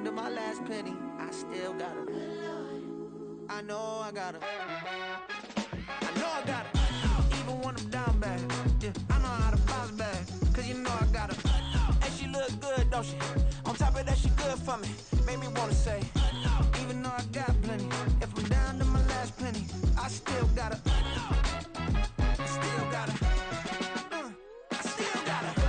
down to my last penny, I still gotta. I know I gotta. I know I gotta. Even when I'm down bad, yeah, I know how to bounce back. Cause you know I gotta. And she look good, don't she? On top of that, she good for me. Made me wanna say, even though I got plenty, if I'm down to my last penny, I still gotta. I still gotta. I still gotta.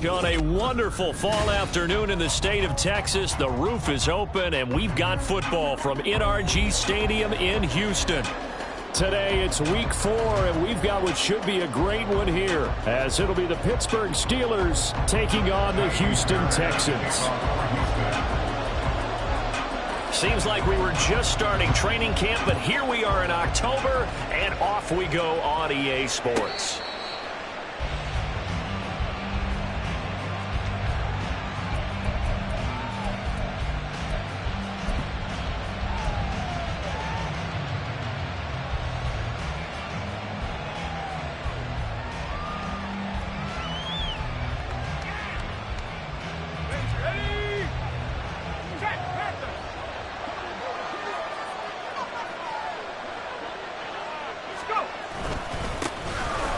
On a wonderful fall afternoon in the state of Texas, the roof is open, and we've got football from NRG Stadium in Houston. Today, it's week 4, and we've got what should be a great one here, as it'll be the Pittsburgh Steelers taking on the Houston Texans. Seems like we were just starting training camp, but here we are in October, and off we go on EA Sports.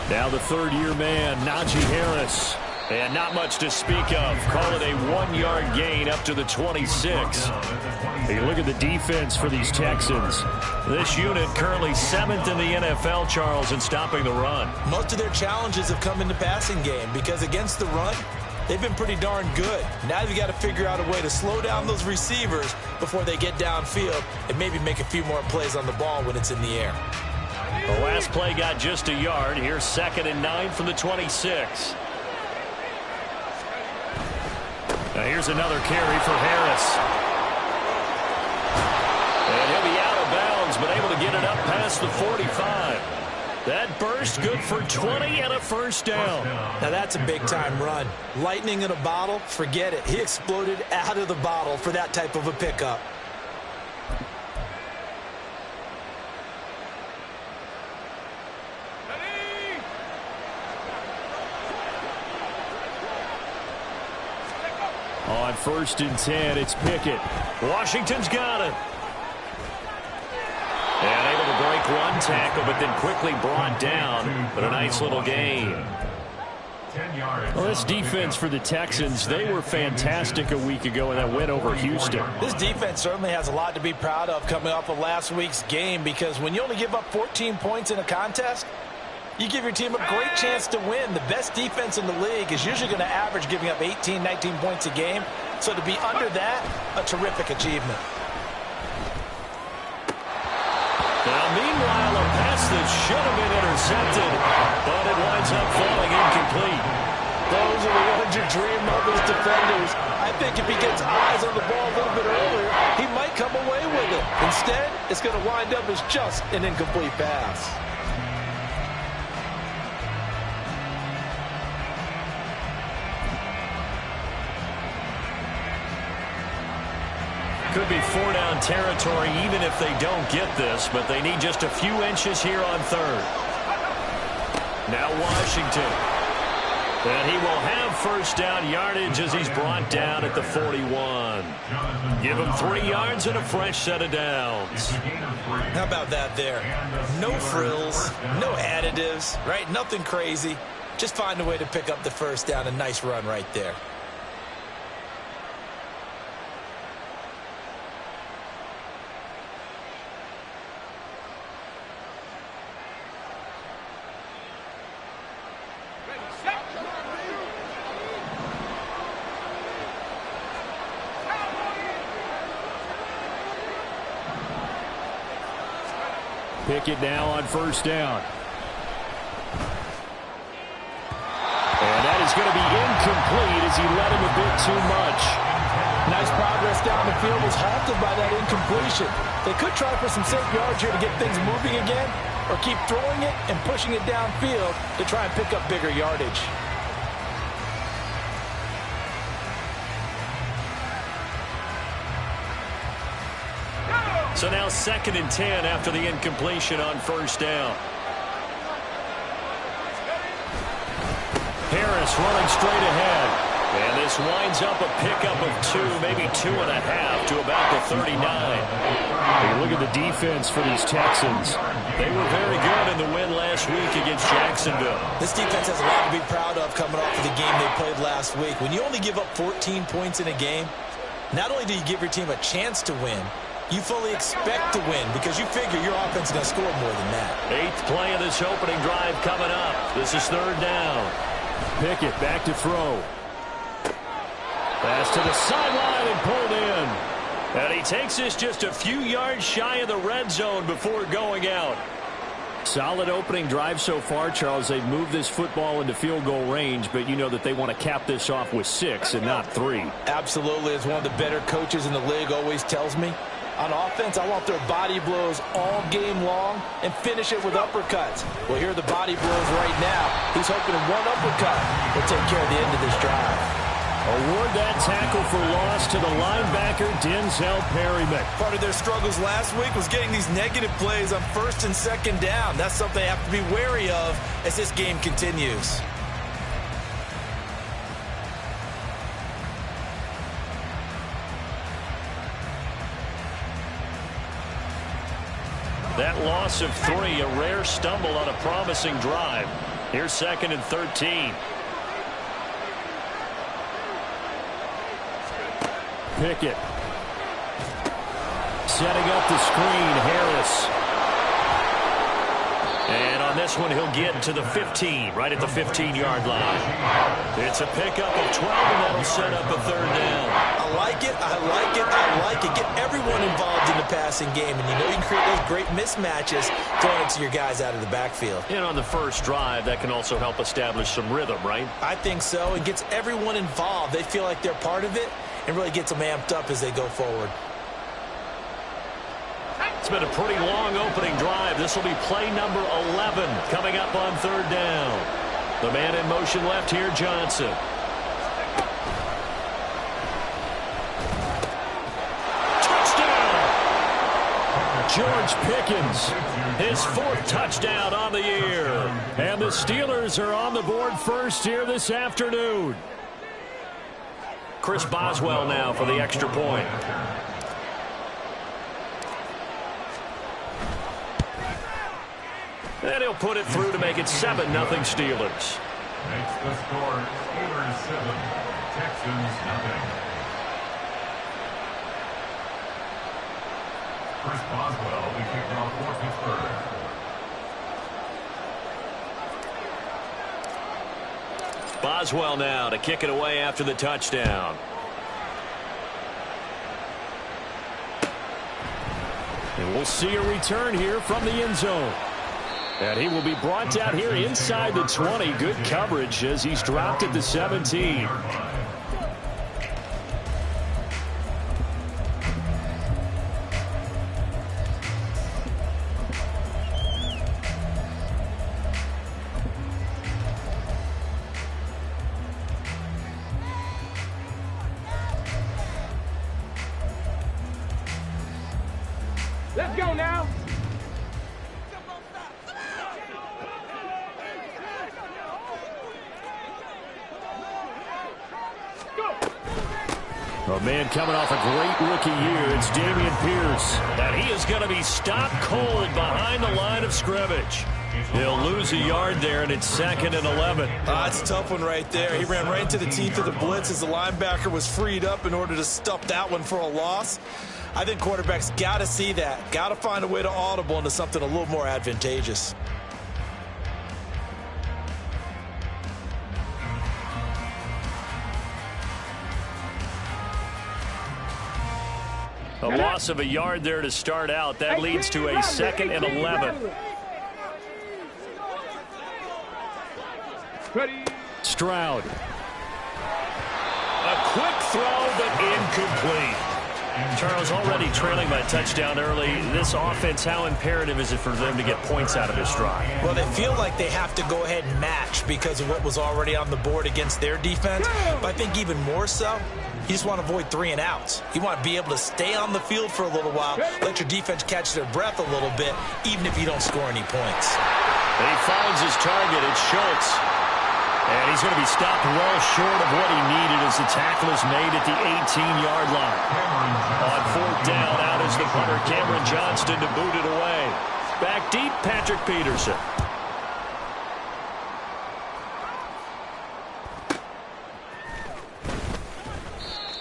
Now the third-year man, Najee Harris. And not much to speak of. Call it a 1-yard gain up to the 26. You look at the defense for these Texans. This unit currently 7th in the NFL, Charles, in stopping the run. Most of their challenges have come in the passing game because against the run, they've been pretty darn good. Now you've got to figure out a way to slow down those receivers before they get downfield and maybe make a few more plays on the ball when it's in the air. The last play got just a yard. Here's 2nd and 9 from the 26. Now here's another carry for Harris. And he'll be out of bounds, but able to get it up past the 45. That burst good for 20 and a first down. Now that's a big-time run. Lightning in a bottle, forget it. He exploded out of the bottle for that type of a pickup. On 1st and 10, it's Pickett. Washington's got it. And able to break one tackle, but then quickly brought down. But a nice little gain. Well, this defense for the Texans, they were fantastic a week ago in that win over Houston. This defense certainly has a lot to be proud of coming off of last week's game, because when you only give up 14 points in a contest, you give your team a great chance to win. The best defense in the league is usually going to average giving up 18, 19 points a game. So to be under that, a terrific achievement. Now, meanwhile, a pass that should have been intercepted, but it winds up falling incomplete. Those are the ones you dream of as defenders. I think if he gets eyes on the ball a little bit earlier, he might come away with it. Instead, it's going to wind up as just an incomplete pass. Could be 4-down territory even if they don't get this, but they need just a few inches here on 3rd. Now Washington. And he will have first down yardage as he's brought down at the 41. Give him 3 yards and a fresh set of downs. How about that there? No frills, no additives, right? Nothing crazy. Just find a way to pick up the first down. A nice run right there. Pickett now on first down. And that is going to be incomplete as he led him a bit too much. Nice progress down the field was halted by that incompletion. They could try for some safe yards here to get things moving again, or keep throwing it and pushing it downfield to try and pick up bigger yardage. So now 2nd and 10 after the incompletion on first down. Harris running straight ahead. And this winds up a pickup of 2, maybe 2.5 to about the 39. You look at the defense for these Texans. They were very good in the win last week against Jacksonville. This defense has a lot to be proud of coming off of the game they played last week. When you only give up 14 points in a game, not only do you give your team a chance to win, you fully expect to win because you figure your offense is going to score more than that. 8th play of this opening drive coming up. This is 3rd down. Pickett back to throw. Pass to the sideline and pulled in. And he takes this just a few yards shy of the red zone before going out. Solid opening drive so far, Charles. They've moved this football into field goal range, but you know that they want to cap this off with 6 and not 3. Absolutely. As one of the better coaches in the league always tells me, on offense, I want their body blows all game long and finish it with uppercuts. Well, here are the body blows right now. He's hoping one uppercut will take care of the end of this drive. Award that tackle for loss to the linebacker, Denzel Perryman. Part of their struggles last week was getting these negative plays on 1st and 2nd down. That's something they have to be wary of as this game continues. That loss of 3, a rare stumble on a promising drive. Here's 2nd and 13. Pickett. Setting up the screen, Harris. And on this one, he'll get to the 15, right at the 15-yard line. It's a pickup of 12, and that'll set up a 3rd down. I like it, I like it, I like it. Get everyone involved in the passing game, and you know you can create those great mismatches throwing it to your guys out of the backfield. And on the first drive, that can also help establish some rhythm, right? I think so. It gets everyone involved. They feel like they're part of it and really gets them amped up as they go forward. It's been a pretty long opening drive. This will be play number 11 coming up on 3rd down. The man in motion left here, Johnson. Touchdown! George Pickens, his 4th touchdown on the year. And the Steelers are on the board first here this afternoon. Chris Boswell now for the extra point. And he'll put it through to make it 7-0 Steelers. Makes the score Steelers 7, Texans 0. Chris Boswell, the kickoff for Pittsburgh. Boswell now to kick it away after the touchdown. And we'll see a return here from the end zone. And he will be brought down here inside the 20. Good coverage as he's dropped at the 17. Let's go now. A man coming off a great rookie year, it's Dameon Pierce. And he is going to be stopped cold behind the line of scrimmage. He'll lose a yard there, and it's 2nd and 11. That's a tough one right there. He ran right into the teeth of the blitz as the linebacker was freed up in order to stuff that one for a loss. I think quarterbacks got to see that. Got to find a way to audible into something a little more advantageous. A loss of a yard there to start out. That leads to a 2nd and 11. Stroud. A quick throw, but incomplete. Charles, already trailing by a touchdown early. This offense, how imperative is it for them to get points out of this drive? Well, they feel like they have to go ahead and match because of what was already on the board against their defense. But I think even more so, you just want to avoid 3 and outs. You want to be able to stay on the field for a little while, let your defense catch their breath a little bit, even if you don't score any points. He finds his target. It's Schultz. And he's going to be stopped well short of what he needed as the tackle is made at the 18-yard line. On 4th down, out is the punter, Cameron Johnston, to boot it away. Back deep, Patrick Peterson.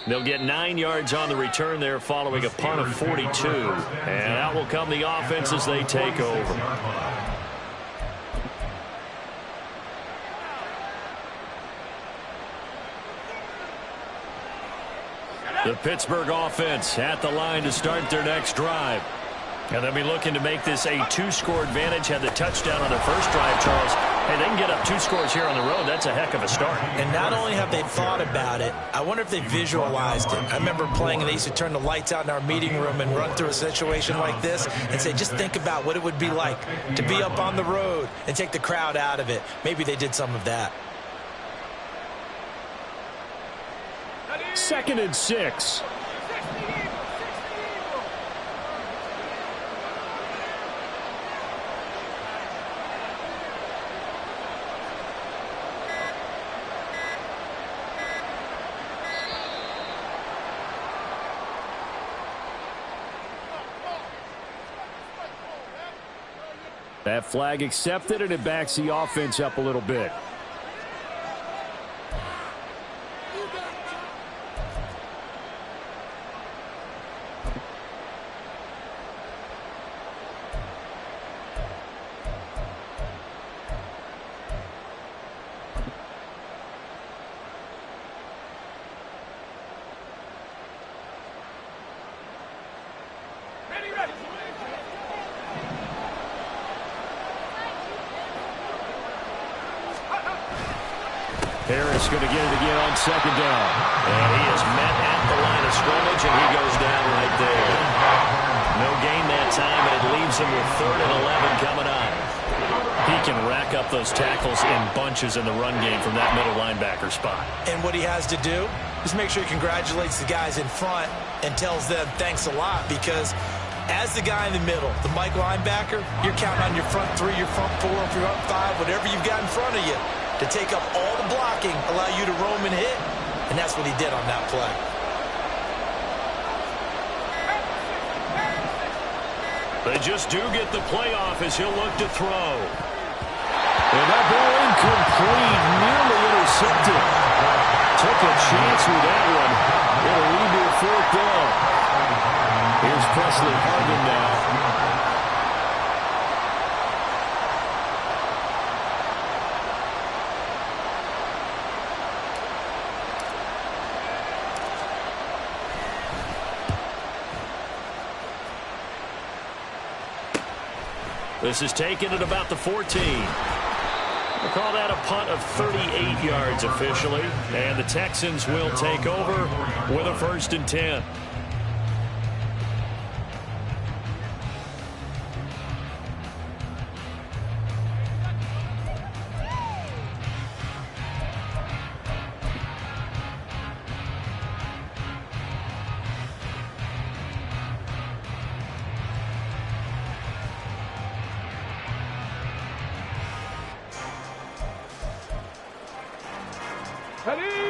They'll get 9 yards on the return there following a punt of 42. And out will come the offense as they take over. The Pittsburgh offense at the line to start their next drive. And they'll be looking to make this a 2-score advantage. Had the touchdown on their first drive, Charles. Hey, they can get up 2 scores here on the road. That's a heck of a start. And not only have they thought about it, I wonder if they visualized it. I remember playing, and they used to turn the lights out in our meeting room and run through a situation like this and say, just think about what it would be like to be up on the road and take the crowd out of it. Maybe they did some of that. 2nd and 6. That flag accepted, and it backs the offense up a little bit. Harris going to get it again on 2nd down. And he is met at the line of scrimmage, and he goes down right there. No gain that time, and it leaves him with 3rd and 11 coming on. He can rack up those tackles in bunches in the run game from that middle linebacker spot. And what he has to do is make sure he congratulates the guys in front and tells them thanks a lot, because as the guy in the middle, the Mike linebacker, you're counting on your front 3, your front 4, your front 5, whatever you've got in front of you, to take up all the blocking, allow you to roam and hit. And that's what he did on that play. They just do get the playoff as he'll look to throw. And that ball incomplete, nearly intercepted. Took a chance with that one. It'll lead to a 4th down. Here's Presley Harvin now. This is taken at about the 14. We'll call that a punt of 38 yards officially. And the Texans will take over with a 1st and 10.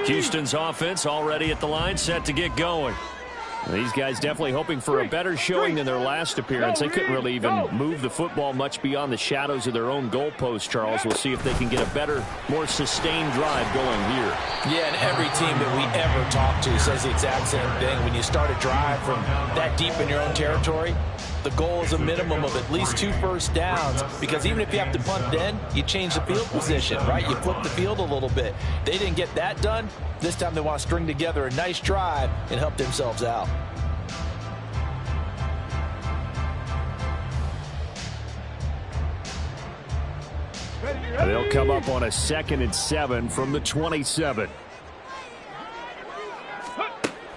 Houston's offense already at the line, set to get going. These guys definitely hoping for a better showing than their last appearance. They couldn't really even move the football much beyond the shadows of their own goalpost, Charles. We'll see if they can get a better, more sustained drive going here. Yeah, and every team that we ever talk to says the exact same thing. When you start a drive from that deep in your own territory, the goal is a minimum of at least 2 first downs, because even if you have to punt then, you change the field position, right? You flip the field a little bit. They didn't get that done. This time they want to string together a nice drive and help themselves out. And they'll come up on a 2nd and 7 from the 27.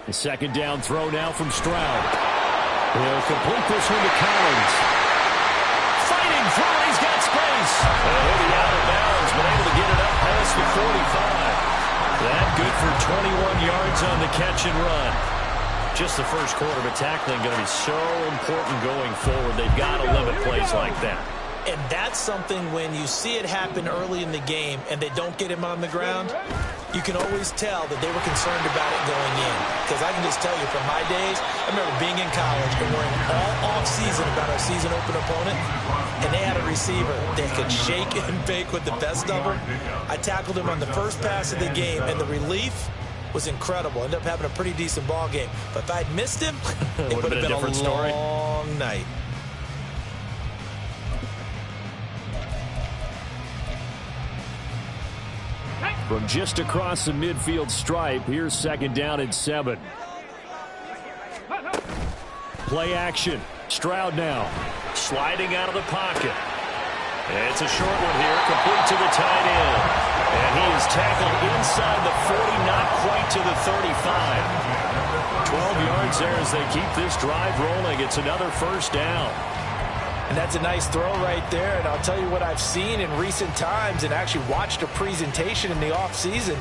The second down throw now from Stroud. He'll complete this one to Collins. Fighting through, he's got space. He'll be out of bounds, but able to get it up past the 45. That good for 21 yards on the catch and run. Just the first quarter, but tackling going to be so important going forward. They've got to limit plays like that. And that's something when you see it happen early in the game and they don't get him on the ground, you can always tell that they were concerned about it going in. Because I can just tell you from my days, I remember being in college and worrying all off-season about our season open opponent, and they had a receiver that could shake and bake with the best of them. I tackled him on the first pass of the game, and the relief was incredible. Ended up having a pretty decent ball game. But if I'd missed him, it would have been a different story. Long night. From just across the midfield stripe, here's second down and 7. Play action. Stroud now. Sliding out of the pocket. It's a short one here, complete to the tight end. And he is tackled inside the 40, not quite to the 35. 12 yards there as they keep this drive rolling. It's another first down. And that's a nice throw right there. And I'll tell you what I've seen in recent times and actually watched a presentation in the offseason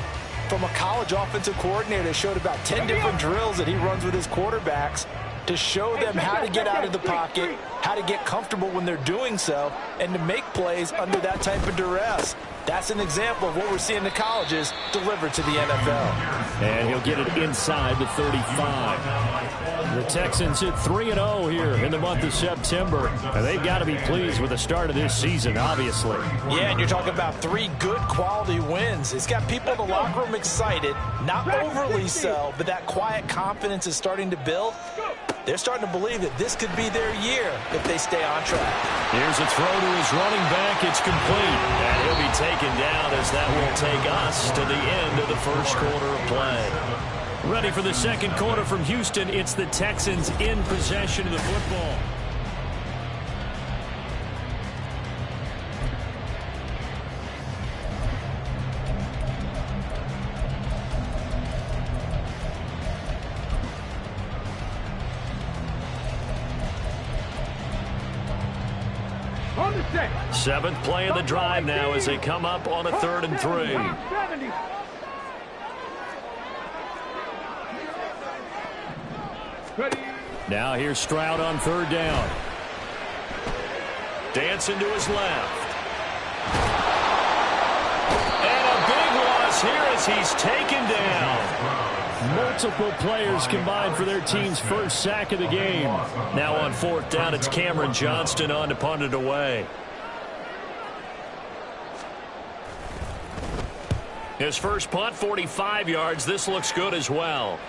from a college offensive coordinator that showed about 10 different drills that he runs with his quarterbacks to show them how to get out of the pocket, how to get comfortable when they're doing so, and to make plays under that type of duress. That's an example of what we're seeing the colleges deliver to the NFL. And he'll get it inside the 35. The Texans hit 3-0 here in the month of September. And they've got to be pleased with the start of this season, obviously. Yeah, and you're talking about 3 good quality wins. It's got people in the locker room excited, not overly so, but that quiet confidence is starting to build. They're starting to believe that this could be their year if they stay on track. Here's a throw to his running back. It's complete. And he'll be taken down as that will take us to the end of the first quarter of play. Ready for the second quarter from Houston. It's the Texans in possession of the football. Seventh play of the drive now as they come up on a 3rd and 3. Now here's Stroud on 3rd down. Dancing to his left. And a big loss here as he's taken down. Multiple players combined for their team's first sack of the game. Now on 4th down, it's Cameron Johnston on to punt it away. His first punt, 45 yards. This looks good as well.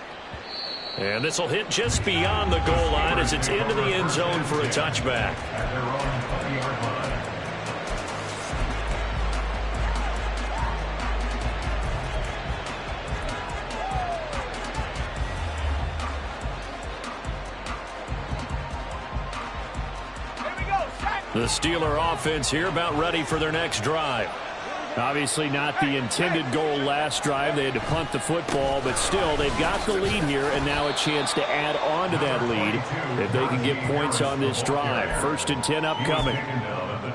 And this will hit just beyond the goal line as it's into the end zone for a touchback. The Steeler offense here about ready for their next drive. Obviously not the intended goal last drive. They had to punt the football, but still they've got the lead here and now a chance to add on to that lead if they can get points on this drive. 1st and 10 upcoming.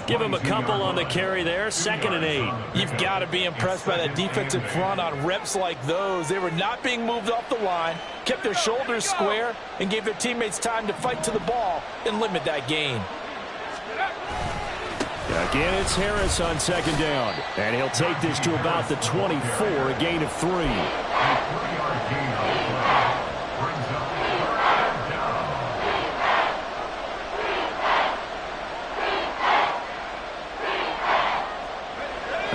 Give them a couple on the carry there. 2nd and 8. You've got to be impressed by that defensive front on reps like those. They were not being moved off the line, kept their shoulders square, and gave their teammates time to fight to the ball and limit that gain. Again, it's Harris on 2nd down. And he'll take this to about the 24, a gain of 3.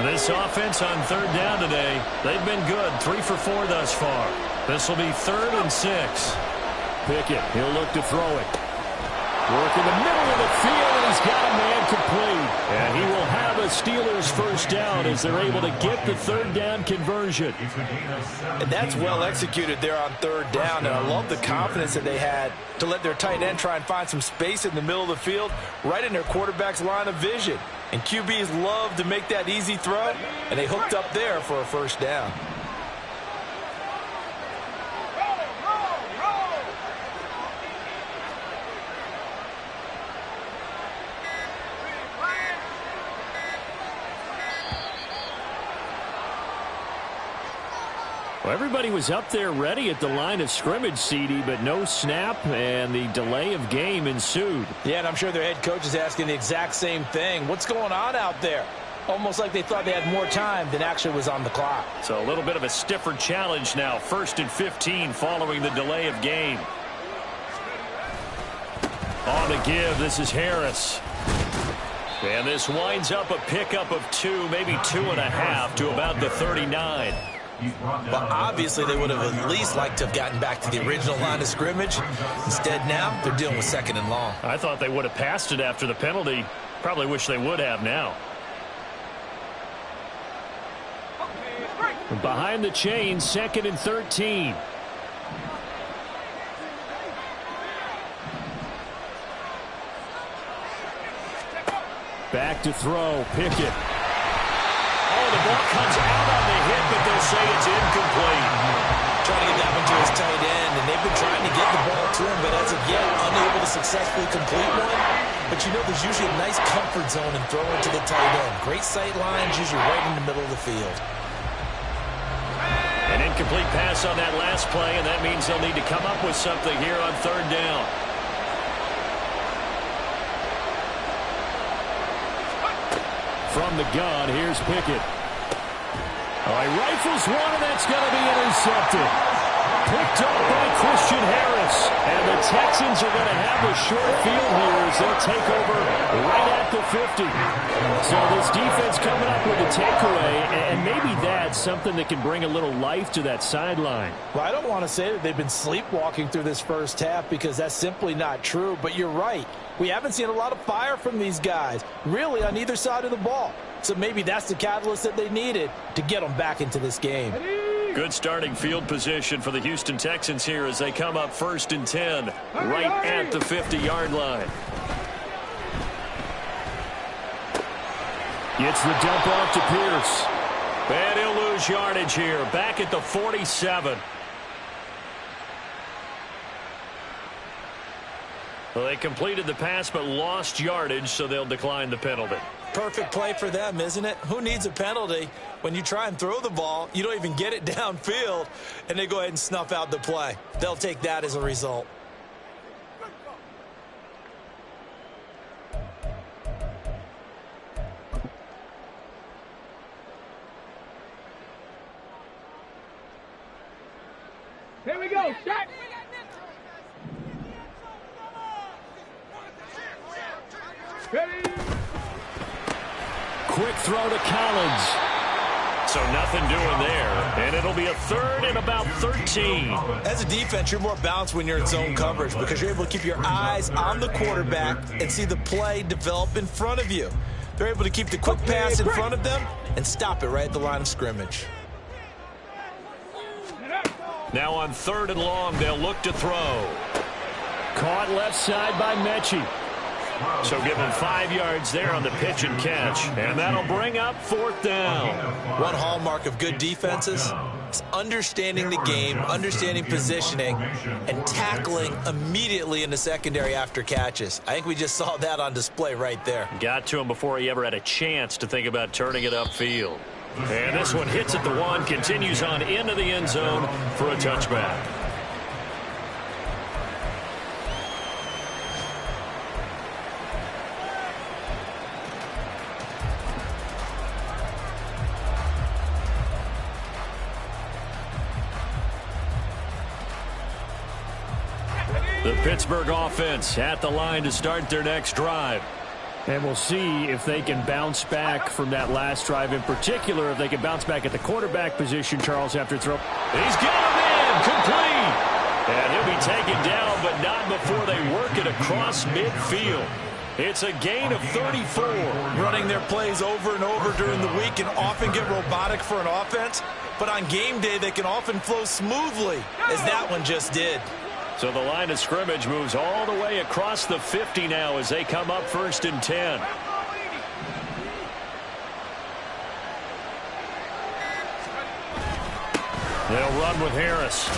This offense on 3rd down today, they've been good. 3 for 4 thus far. This will be 3rd and 6. Pickett, he'll look to throw it. Work in the middle of the field, and he's got a man complete. And he will have a Steelers first down as they're able to get the 3rd down conversion. And that's well executed there on 3rd down. And I love the confidence that they had to let their tight end try and find some space in the middle of the field, right in their quarterback's line of vision. And QBs love to make that easy throw, and they hooked up there for a first down. Well, everybody was up there ready at the line of scrimmage, CD, but no snap, and the delay of game ensued. Yeah, and I'm sure their head coach is asking the exact same thing. What's going on out there? Almost like they thought they had more time than actually was on the clock. So a little bit of a stiffer challenge now. 1st and 15 following the delay of game. On the give, this is Harris. And this winds up a pickup of 2, maybe 2.5 to about the 39. Well, obviously they would have at least liked to have gotten back to the original line of scrimmage. Instead now, they're dealing with 2nd and long. I thought they would have passed it after the penalty. Probably wish they would have now. Behind the chain, 2nd and 13. Back to throw, Pickett. Oh, the ball comes out on the hit, but they'll say it's incomplete. Trying to get that one to his tight end, and they've been trying to get the ball to him, but as of yet, unable to successfully complete one. But you know, there's usually a nice comfort zone in throwing to the tight end. Great sight lines, usually right in the middle of the field. An incomplete pass on that last play, and that means they'll need to come up with something here on 3rd down. From the gun, here's Pickett. Oh, he rifles one, and that's going to be intercepted. Picked up by Christian Harris. And the Texans are going to have a short field here as they'll take over right at the 50. So this defense coming up with a takeaway, and maybe that's something that can bring a little life to that sideline. Well, I don't want to say that they've been sleepwalking through this first half because that's simply not true, but you're right. We haven't seen a lot of fire from these guys, really on either side of the ball. So maybe that's the catalyst that they needed to get them back into this game. Good starting field position for the Houston Texans here as they come up 1st and 10, right at the 50-yard line. Gets the dump off to Pierce. And he'll lose yardage here, back at the 47. Well, they completed the pass but lost yardage, so they'll decline the penalty. Perfect play for them, isn't it? Who needs a penalty when you try and throw the ball, you don't even get it downfield, and they go ahead and snuff out the play. They'll take that as a result. Here we go, shot. Ready. Quick throw to Collins. So nothing doing there. And it'll be a 3rd and about 13. As a defense, you're more balanced when you're in zone coverage because you're able to keep your eyes on the quarterback and see the play develop in front of you. They're able to keep the quick pass in front of them and stop it right at the line of scrimmage. Now on 3rd and long, they'll look to throw. Caught left side by Mechie. So give him 5 yards there on the pitch and catch. And that'll bring up 4th down. One hallmark of good defenses is understanding the game, understanding positioning, and tackling immediately in the secondary after catches. I think we just saw that on display right there. Got to him before he ever had a chance to think about turning it upfield. And this one hits at the 1, continues on into the end zone for a touchback. The Pittsburgh offense at the line to start their next drive. And we'll see if they can bounce back from that last drive, in particular, if they can bounce back at the quarterback position, Charles, after throw. He's got him in, complete. And he'll be taken down, but not before they work it across midfield. It's a gain of 34. Running their plays over and over during the week can often get robotic for an offense, but on game day they can often flow smoothly, as that one just did. So the line of scrimmage moves all the way across the 50 now as they come up 1st and 10. They'll run with Harris.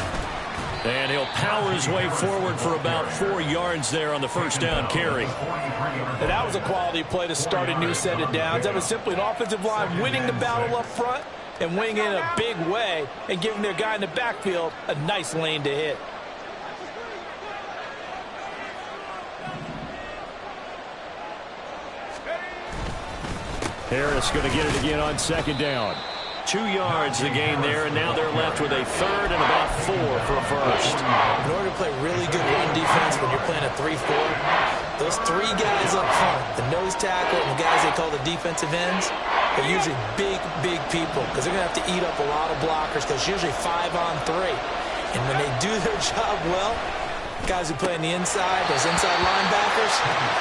And he'll power his way forward for about 4 yards there on the 1st down carry. And that was a quality play to start a new set of downs. That was simply an offensive line winning the battle up front and wing in a big way and giving their guy in the backfield a nice lane to hit. Harris going to get it again on second down. 2 yards the gain there, and now they're left with a third and about 4 for a first. In order to play really good run defense when you're playing a 3-4, those 3 guys up front, the nose tackle and the guys they call the defensive ends, are usually big people because they're going to have to eat up a lot of blockers because it's usually 5-on-3. And when they do their job well, guys who play on the inside, those inside linebackers,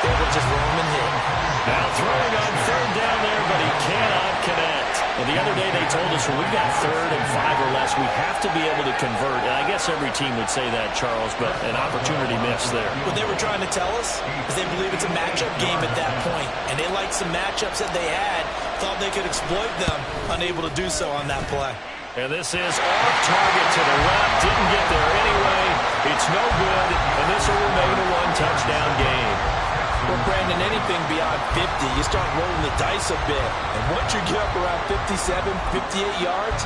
they will just roam and hit. Now throwing on third down there, but he cannot connect. And the other day they told us when we got 3rd and 5 or less, we have to be able to convert. And I guess every team would say that, Charles, but an opportunity missed there. What they were trying to tell us is they believe it's a matchup game at that point, and they liked some matchups that they had, thought they could exploit them, unable to do so on that play. And this is off target to the left. Didn't get there anyway. It's no good, and this will remain a 1-touchdown game. Well, Brandon, anything beyond 50, you start rolling the dice a bit. And once you get up around 57, 58 yards,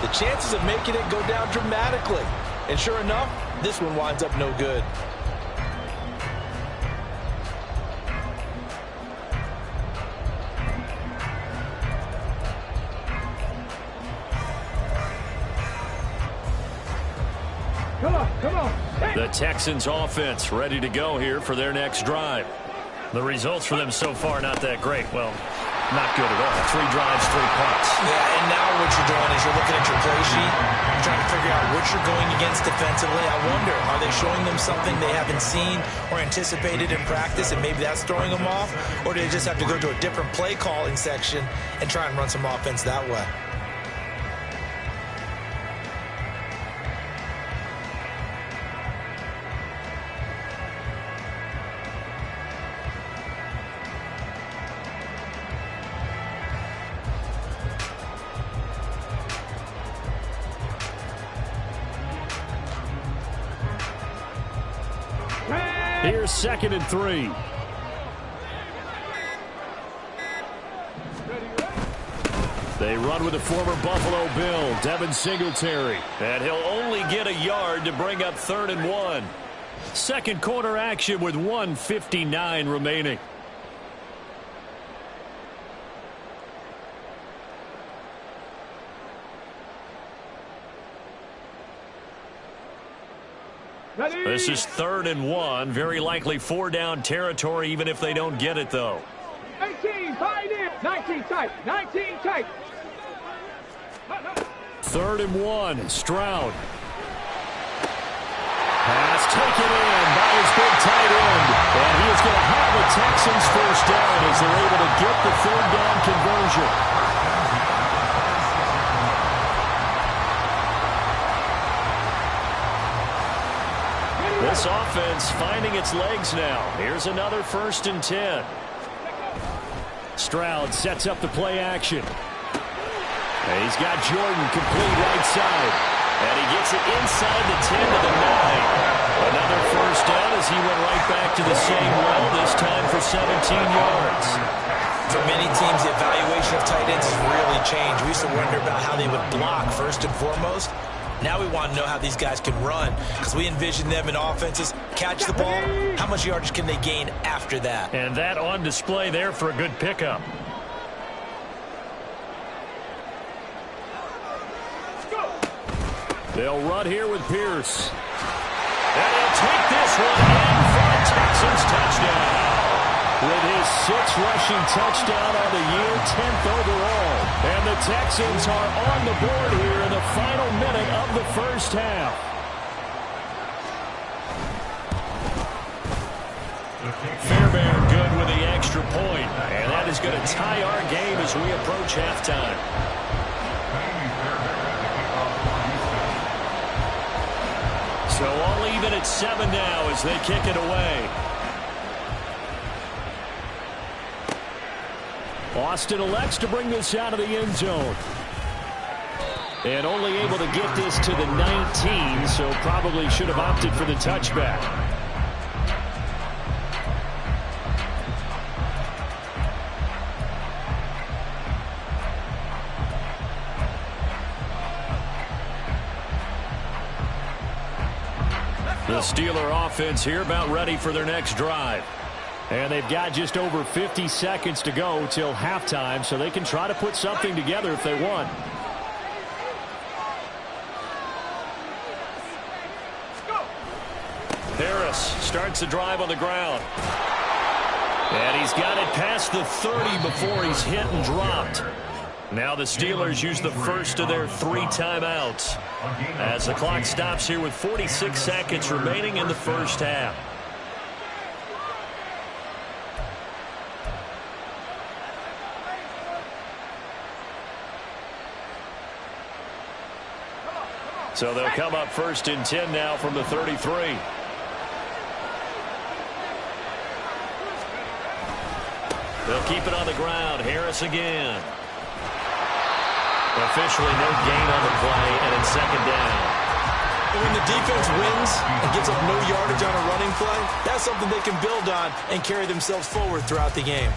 the chances of making it go down dramatically. And sure enough, this one winds up no good. Come on. Hey. The Texans offense ready to go here for their next drive. The results for them so far not that great. Well, not good at all. 3 drives, 3 punts. Yeah, and now what you're doing is you're looking at your play sheet, you're trying to figure out what you're going against defensively. I wonder, are they showing them something they haven't seen or anticipated in practice, and maybe that's throwing them off? Or do they just have to go to a different play calling section and try and run some offense that way? Here's 2nd and 3. They run with the former Buffalo Bill, Devin Singletary. And he'll only get a yard to bring up 3rd and 1. Second quarter action with 1:59 remaining. Ready. This is 3rd and 1. Very likely 4-down territory, even if they don't get it, though. 18, pioneer. 19 tight. 19 tight. 3rd and 1. Stroud. Pass taken in by his big tight end. And he is going to have the Texans first down as they're able to get the 3rd down conversion. This offense finding its legs now. Here's another 1st and 10. Stroud sets up the play action. And he's got Jordan complete right side. And he gets it inside the 10 to the 9. Another first down as he went right back to the same well, this time for 17 yards. For many teams, the evaluation of tight ends has really changed. We used to wonder about how they would block first and foremost. Now we want to know how these guys can run because we envision them in offenses, catch the ball, how much yardage can they gain after that? And that on display there for a good pickup. They'll run here with Pierce. And he'll take this one in for a Texans touchdown. With his 6th rushing touchdown on the year, 10th overall. And the Texans are on the board here in the final minute of the first half. Fairbairn good with the extra point. And that is going to tie our game as we approach halftime. So all even at 7 now as they kick it away. Austin elects to bring this out of the end zone. And only able to get this to the 19, so probably should have opted for the touchback. The Steeler offense here about ready for their next drive. And they've got just over 50 seconds to go till halftime, so they can try to put something together if they want. Harris starts the drive on the ground. And he's got it past the 30 before he's hit and dropped. Now the Steelers use the first of their 3 timeouts as the clock stops here with 46 seconds remaining in the first half. So they'll come up first and 10 now from the 33. They'll keep it on the ground. Harris again. Officially no gain on the play, and it's second down. When the defense wins and gives up no yardage on a running play, that's something they can build on and carry themselves forward throughout the game.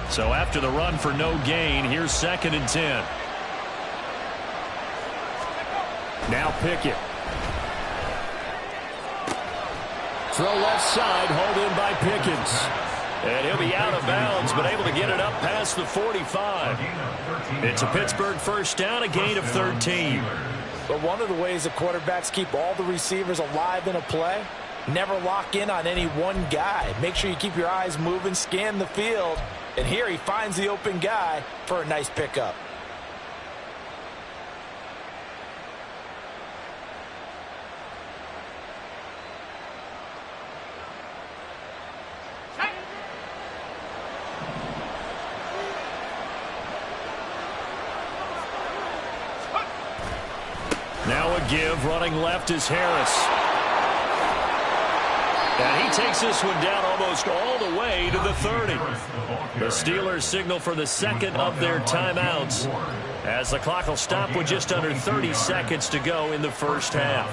So after the run for no gain, here's second and 10. Now Pickett. Throw left side, hauled in by Pickens. And he'll be out of bounds, but able to get it up past the 45. It's a Pittsburgh first down, a gain of 13. But one of the ways the quarterbacks keep all the receivers alive in a play, never lock in on any one guy. Make sure you keep your eyes moving, scan the field. And here he finds the open guy for a nice pickup. Now a give, running left is Harris. And he takes this one down almost all the way to the 30. The Steelers signal for the second of their timeouts as the clock will stop with just under 30 seconds to go in the first half.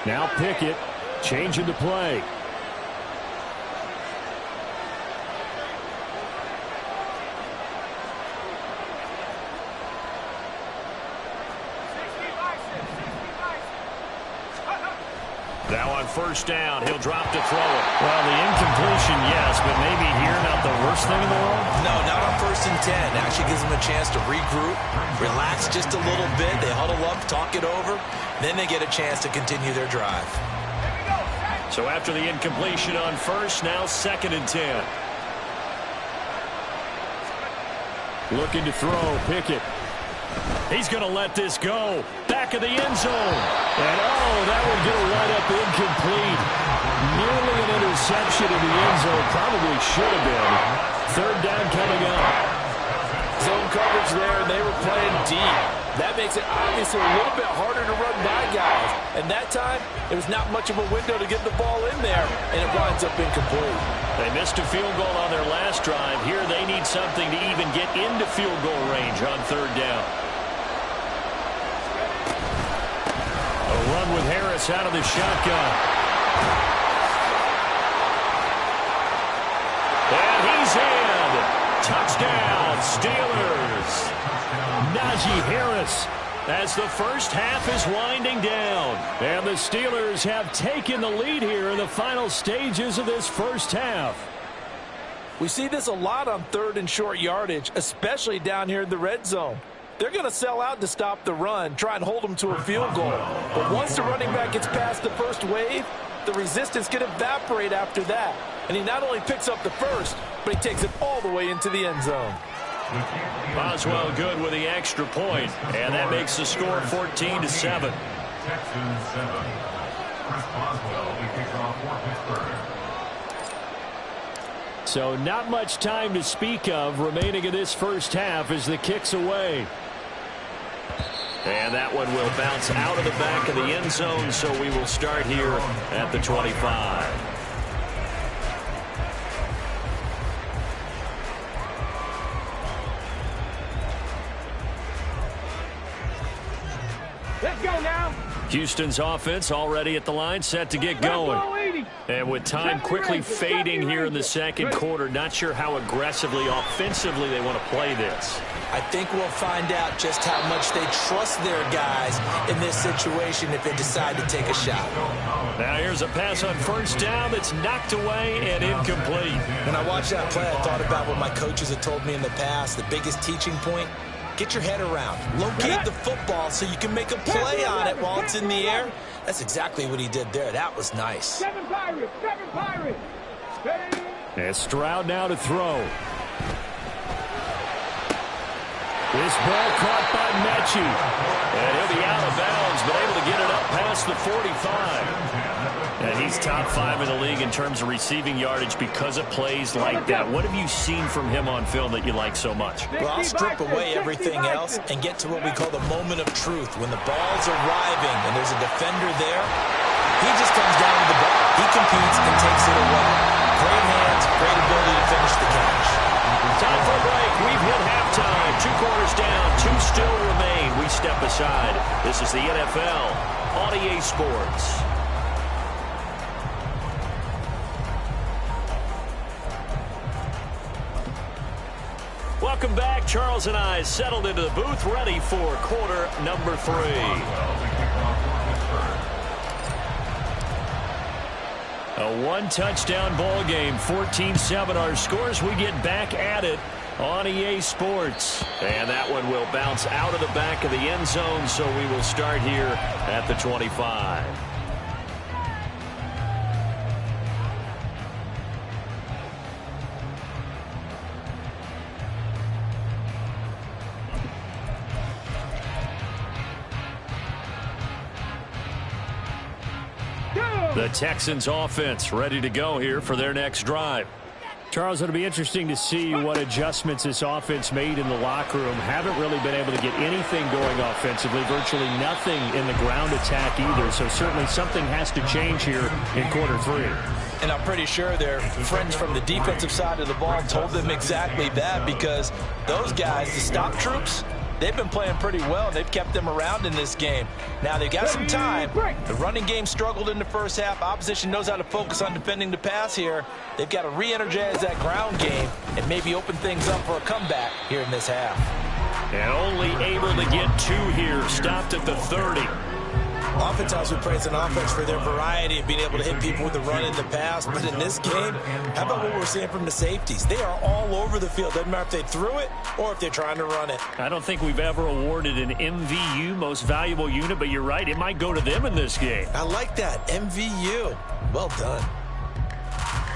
Now Pickett changing the play. Now on first down, he'll drop to throw it. Well, the incompletion, yes, but maybe here not the worst thing in the world? No, not on first and 10. Actually gives them a chance to regroup, relax just a little bit. They huddle up, talk it over. Then they get a chance to continue their drive. So after the incompletion on first, now second and 10. Looking to throw, Pickett. He's going to let this go. Back of the end zone. And, oh, that will get right up incomplete. Nearly an interception in the end zone. Probably should have been. Third down coming up. Zone coverage there, and they were playing deep. That makes it obviously a little bit harder to run by guys. And that time, there was not much of a window to get the ball in there, and it winds up incomplete. They missed a field goal on their last drive. Here they need something to even get into field goal range on third down. A run with Harris out of the shotgun. And he's in. Touchdown, Steelers. Najee Harris as the first half is winding down. And the Steelers have taken the lead here in the final stages of this first half. We see this a lot on third and short yardage, especially down here in the red zone. They're going to sell out to stop the run, try and hold them to a field goal. But once the running back gets past the first wave, the resistance can evaporate after that. And he not only picks up the first, but he takes it all the way into the end zone. Boswell good with the extra point, and that makes the score 14-7. Texans 7. Chris Boswell, the kickoff for Pittsburgh. So not much time to speak of remaining in this first half as the kick's away. And that one will bounce out of the back of the end zone, so we will start here at the 25. Houston's offense already at the line, set to get going. And with time quickly fading here in the second quarter, not sure how aggressively, offensively they want to play this. I think we'll find out just how much they trust their guys in this situation if they decide to take a shot. Now here's a pass on first down that's knocked away and incomplete. When I watched that play, I thought about what my coaches had told me in the past. The biggest teaching point, get your head around. Locate the football so you can make a play on it while it's in the air. That's exactly what he did there. That was nice. 7 Pirates, 7 Pirates. And Stroud now to throw. This ball caught by Mechie. And he'll be out of bounds, but able to get it up past the 45. And he's top 5 in the league in terms of receiving yardage because of plays like that. What have you seen from him on film that you like so much? Well, I'll strip away everything else and get to what we call the moment of truth. When the ball's arriving and there's a defender there, he just comes down to the ball. He competes and takes it away. Great hands, great ability to finish the catch. Time for a break. We've hit halftime. 2 quarters down. 2 still remain. We step aside. This is the NFL on EA Sports. Welcome back. Charles and I settled into the booth, ready for quarter number 3. A 1-touchdown ball game, 14-7 our scores. We get back at it on EA Sports. And that one will bounce out of the back of the end zone, so we will start here at the 25. The Texans offense ready to go here for their next drive. Charles, it'll be interesting to see what adjustments this offense made in the locker room. Haven't really been able to get anything going offensively, virtually nothing in the ground attack either. So certainly something has to change here in quarter 3. And I'm pretty sure their friends from the defensive side of the ball told them exactly that, because those guys, the stop troops, they've been playing pretty well. They've kept them around in this game. Now they've got some time. The running game struggled in the first half. Opposition knows how to focus on defending the pass here. They've got to re-energize that ground game and maybe open things up for a comeback here in this half. And only able to get 2 here. Stopped at the 30. Oftentimes we praise an offense for their variety of being able to hit people with the run in the pass. But in this game, how about what we're seeing from the safeties? They are all over the field. Doesn't matter if they threw it or if they're trying to run it. I don't think we've ever awarded an MVU, most valuable unit, but you're right. It might go to them in this game. I like that. MVU. Well done.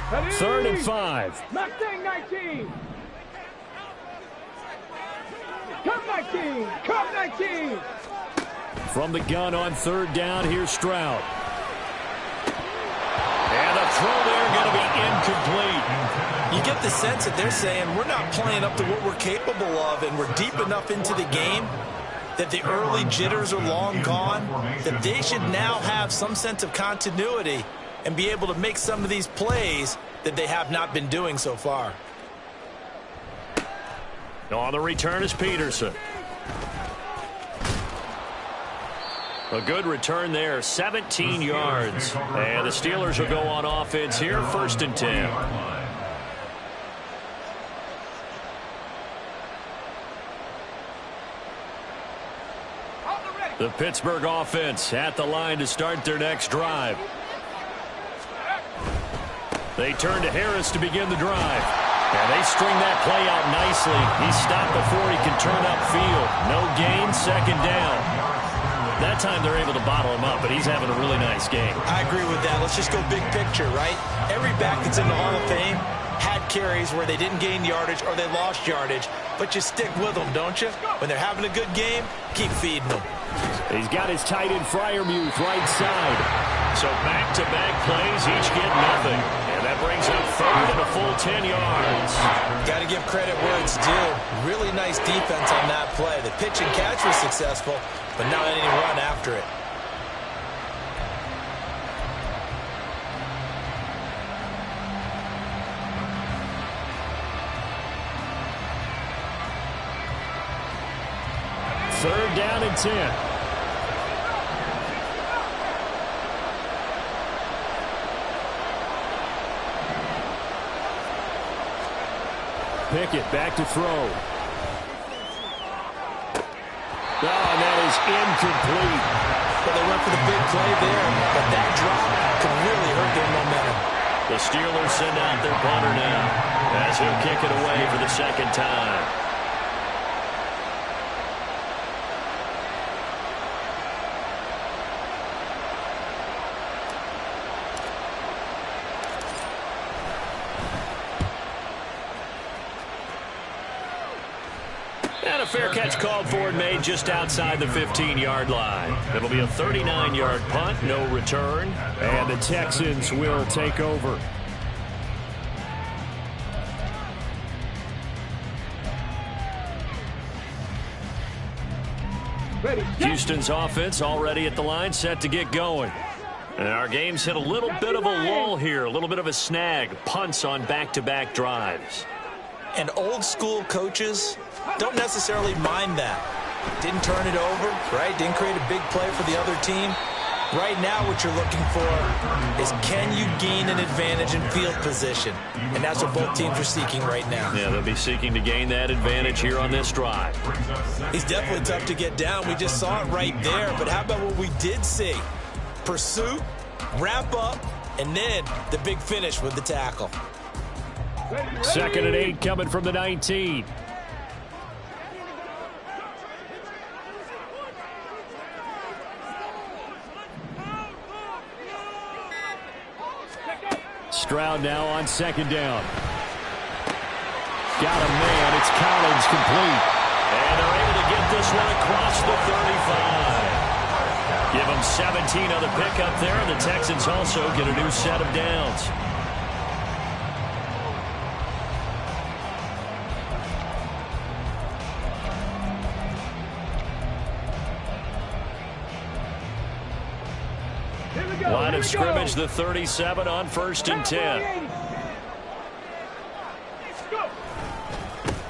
3rd and 5. Mustang 19. Come 19. Come 19. From the gun on 3rd down, here's Stroud. And the throw there going to be incomplete. You get the sense that they're saying we're not playing up to what we're capable of, and we're deep enough into the game that the early jitters are long gone, that they should now have some sense of continuity and be able to make some of these plays that they have not been doing so far. On the return is Peterson. A good return there, 17 yards. And the Steelers will go on offense here, 1st and 10. The Pittsburgh offense at the line to start their next drive. They turn to Harris to begin the drive. And they string that play out nicely. He's stopped before he can turn upfield. No gain, 2nd down. That time they're able to bottle him up, but he's having a really nice game. I agree with that. Let's just go big picture, right? Every back that's in the Hall of Fame had carries where they didn't gain yardage or they lost yardage, but you stick with them, don't you? When they're having a good game, keep feeding them. He's got his tight end Freiermuth right side. So back-to-back plays, each get nothing. And that brings up 3rd and a full 10 yards. Got to give credit where it's due. Really nice defense on that play. The pitch and catch was successful, but not any run after it. Third down and 10. Pickett back to throw. Oh, and that is incomplete. Well, they went for the big play there, but that drop could really hurt their momentum. The Steelers send out their punter now as he'll kick it away for the second time. And a fair catch called for and made just outside the 15-yard line. It'll be a 39-yard punt, no return, and the Texans will take over. Houston's offense already at the line, set to get going. And our game's hit a little bit of a lull here, a little bit of a snag. Punts on back-to-back drives. And old-school coaches don't necessarily mind that. Didn't turn it over, right? Didn't create a big play for the other team. Right now what you're looking for is, can you gain an advantage in field position? And that's what both teams are seeking right now. Yeah, they'll be seeking to gain that advantage here on this drive. He's definitely tough to get down. We just saw it right there. But how about what we did see? Pursuit, wrap up, and then the big finish with the tackle. 2nd and 8 coming from the 19. Stroud now on 2nd down. Got a man. It's Collins complete. And they're able to get this one across the 35. Give them 17 on the pickup there, and the Texans also get a new set of downs. Line of scrimmage, the 37 on 1st and 10.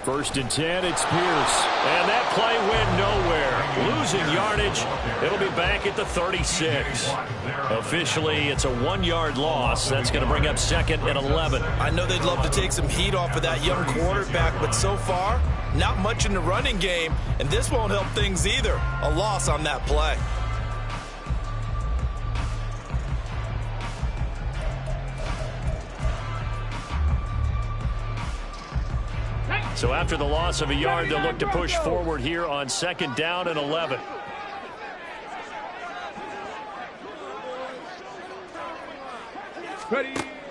1st and 10, it's Pierce. And that play went nowhere. Losing yardage. It'll be back at the 36. Officially, it's a 1-yard loss. That's going to bring up 2nd and 11. I know they'd love to take some heat off of that young quarterback, but so far, not much in the running game, and this won't help things either. A loss on that play. So after the loss of a yard, they'll look to push forward here on 2nd down and 11.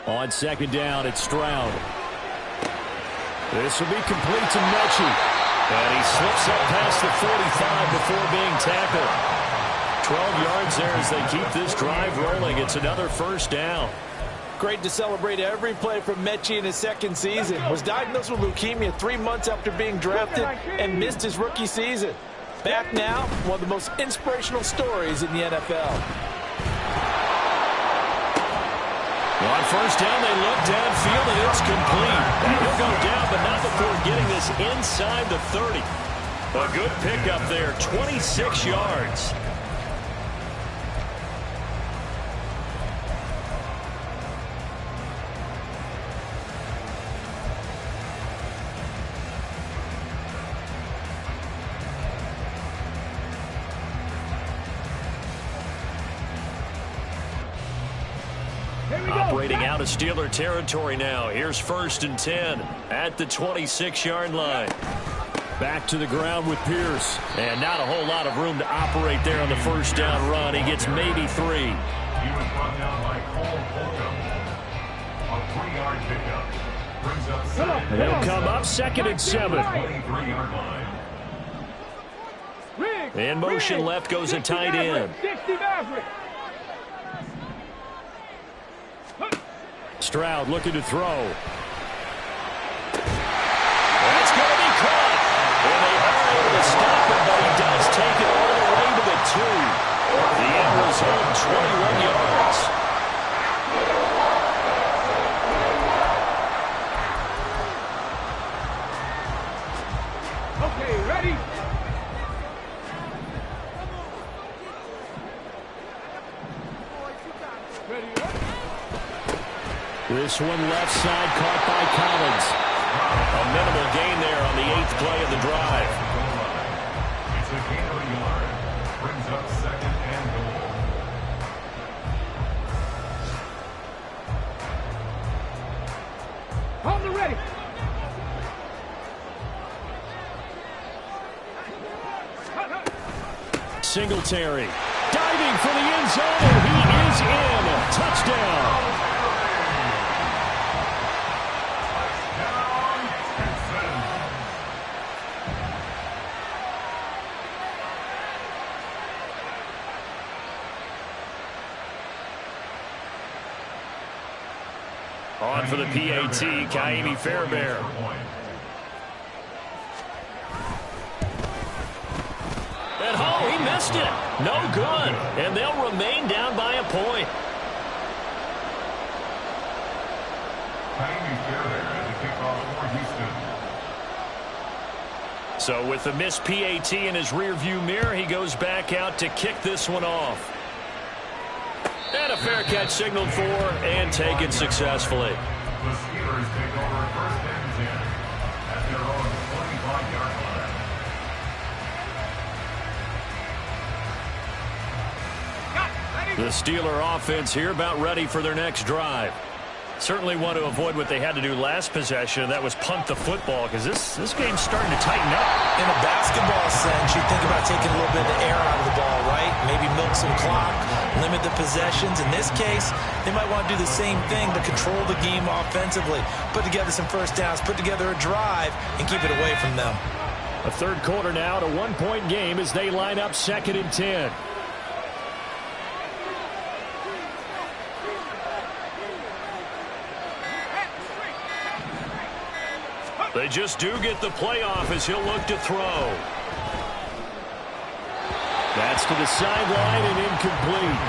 On 2nd down, it's Stroud. This will be complete to Mechie. And he slips up past the 45 before being tackled. 12 yards there as they keep this drive rolling. It's another 1st down. Great to celebrate every play from Mechie in his 2nd season. Was diagnosed with leukemia 3 months after being drafted and missed his rookie season. Back now, one of the most inspirational stories in the NFL. On 1st down, they look downfield, and it's complete. And he'll go down, but not before getting this inside the 30. A good pickup there, 26 yards. Operating out of Steeler territory now. Here's 1st and 10 at the 26-yard line. Back to the ground with Pierce. And not a whole lot of room to operate there on the 1st down run. He gets maybe 3. He was brought down by Cole Holcomb. A 3-yard pickup. Brings up 7. And they'll come up 2nd and 7. 23-yard line. In motion left goes a tight end. Stroud looking to throw. That's going to be caught. And they are able to stop it, but he does take it all the way to the 2. The end result, 21 yards. Okay, ready? This one left side caught by Collins. A minimal Hold the ready. Singletary diving for the end zone, and he is in. Touchdown. On for the PAT, Ka'imi Fairbairn. He missed it. No good. And they'll remain down by a point. So with the missed PAT in his rearview mirror, he goes back out to kick this one off. And a fair catch signaled for and taken successfully. The Steelers take over first and 10 at their own 25-yard line. The Steeler offense here about ready for their next drive. Certainly want to avoid what they had to do last possession, and that was punt the football, because this game's starting to tighten up. In a basketball sense, you think about taking a little bit of the air out of the ball, right? Maybe milk some clock, limit the possessions. In this case, they might want to do the same thing, but control the game offensively. Put together some first downs, put together a drive, and keep it away from them. A third quarter now, a one-point game as they line up 2nd and 10. They just do get the playoff as he'll look to throw. That's to the sideline and incomplete.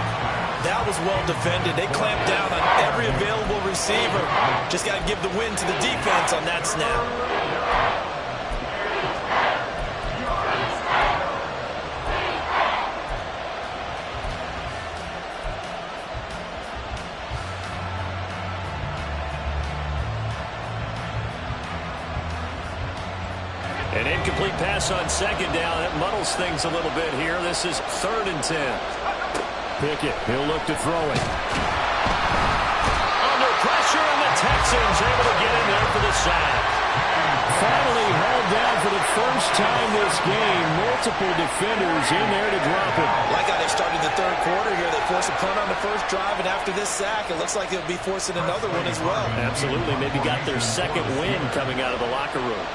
That was well defended. They clamped down on every available receiver. Just got to give the win to the defense on that snap. An incomplete pass on 2nd down. That muddles things a little bit here. This is 3rd and 10. Pickett, he'll look to throw it. Under pressure, and the Texans able to get in there for the sack. Finally hauled down for the first time this game. Multiple defenders in there to drop him. Like how they started the third quarter here. They forced a punt on the first drive, and after this sack, it looks like they'll be forcing another one as well. Absolutely. Maybe got their second win coming out of the locker room.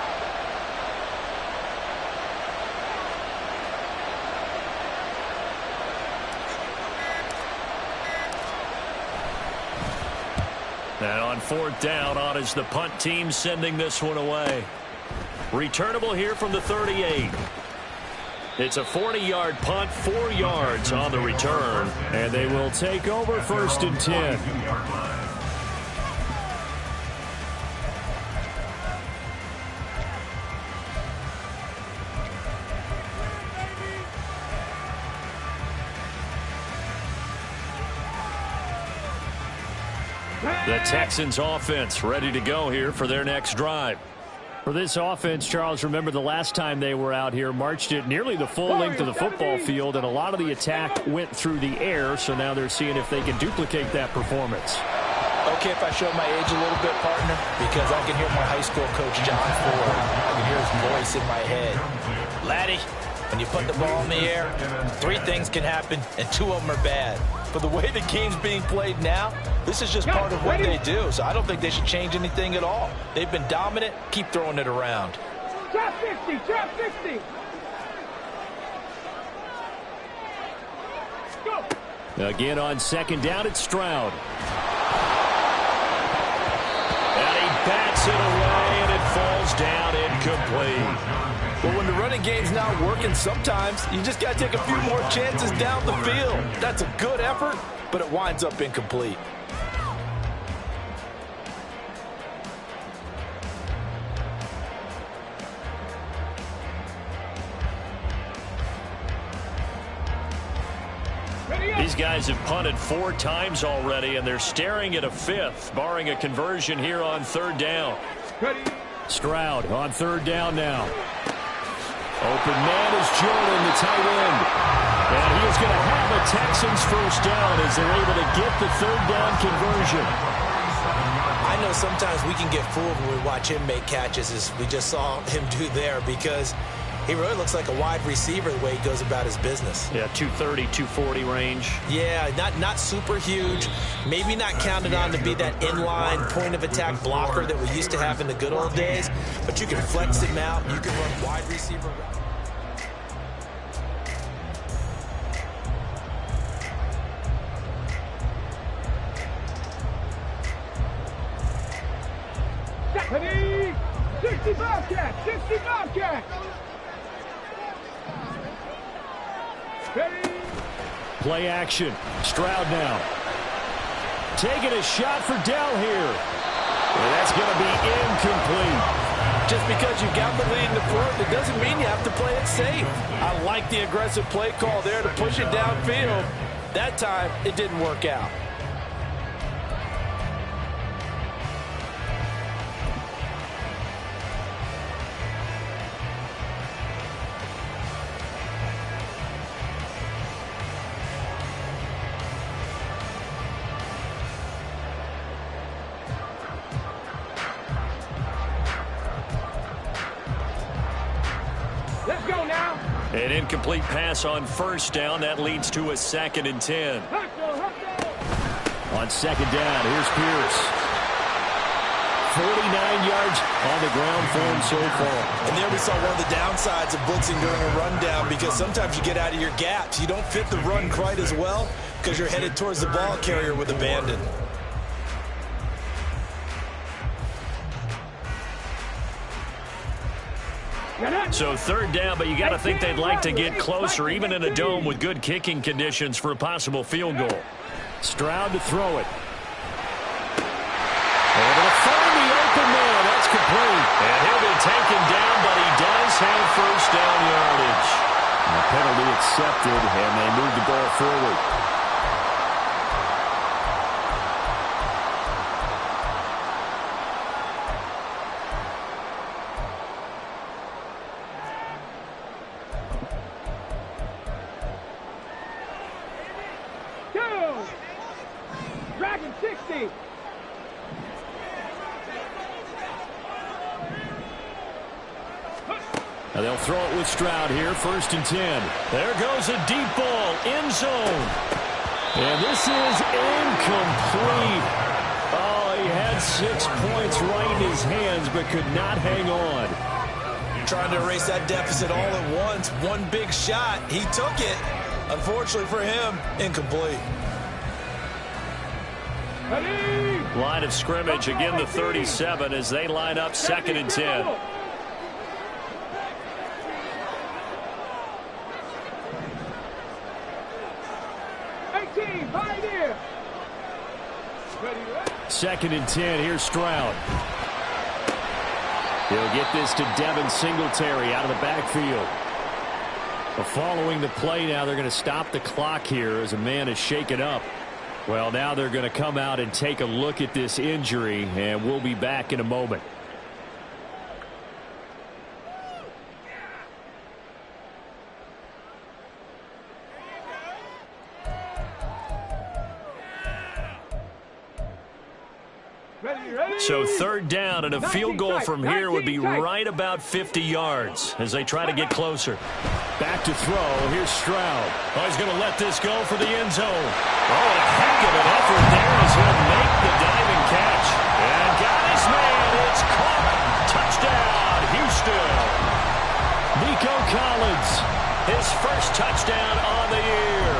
And on 4th down, on is the punt team sending this one away. Returnable here from the 38. It's a 40-yard punt, 4 yards on the return. And they will take over 1st and 10. The Texans offense ready to go here for their next drive. For this offense, Charles, remember the last time they were out here, marched it nearly the full length of the football field, and a lot of the attack went through the air, so now they're seeing if they can duplicate that performance. Okay, if I show my age a little bit, partner, because I can hear my high school coach, John Ford. I can hear his voice in my head. Laddie, when you put the ball in the air, 3 things can happen, and 2 of them are bad. But the way the game's being played now, this is just part of what they do. So I don't think they should change anything at all. They've been dominant. Keep throwing it around. Trap 50, trap 50. Go. Again on 2nd down, it's Stroud. And he bats it away, and it falls down incomplete. But when the running game's not working, sometimes you just got to take a few more chances down the field. That's a good effort, but it winds up incomplete. These guys have punted 4 times already, and they're staring at a 5th, barring a conversion here on 3rd down. Stroud on 3rd down now. Open man is Jordan, the tight end. And he is going to have a Texans first down as they're able to get the 3rd down conversion. I I know sometimes we can get fooled when we watch him make catches, as we just saw him do there, because he really looks like a wide receiver the way he goes about his business. Yeah, 230, 240 range. Yeah, not super huge. Maybe not counted on to be that inline point-of-attack blocker that we used to have in the good old days, but you can flex him out. You can run wide receiver. Ready? 65 catch, 65 catch. Ready? Play action. Stroud now. Taking a shot for Dell here. And that's going to be incomplete. Just because you got the lead in the fourth, it doesn't mean you have to play it safe. I like the aggressive play call there to push it downfield. That time, it didn't work out. Let's go now. An incomplete pass on first down. That leads to a 2nd and 10. On second down, here's Pierce. 49 yards on the ground for him so far. And there we saw one of the downsides of blitzing during a rundown, because sometimes you get out of your gaps. You don't fit the run quite as well because you're headed towards the ball carrier with abandon. So 3rd down, but you got to think they'd like to get closer, even in a dome with good kicking conditions for a possible field goal. Stroud to throw it. Able to find the open man. That's complete. And he'll be taken down, but he does have first down yardage. And the penalty accepted, and they move the ball forward. Dragon 60. Now they'll throw it with Stroud here, 1st and 10. There goes a deep ball, end zone. And this is incomplete. Oh, he had 6 points right in his hands, but could not hang on. Trying to erase that deficit all at once. One big shot. He took it. Unfortunately for him, incomplete. Line of scrimmage, again the 37 as they line up 2nd and 10. Pioneer. 2nd and 10, here's Stroud. He'll get this to Devin Singletary out of the backfield. But following the play now, they're going to stop the clock here as a man is shaken up. Well, now they're going to come out and take a look at this injury, and we'll be back in a moment. So 3rd down, and a field goal from here would be right about 50 yards as they try to get closer. Back to throw. Here's Stroud. Oh, he's going to let this go for the end zone. Oh, a heck of an effort there as he'll make the diving catch. And got his man. It's caught. Touchdown, Houston. Nico Collins, his first touchdown on the year.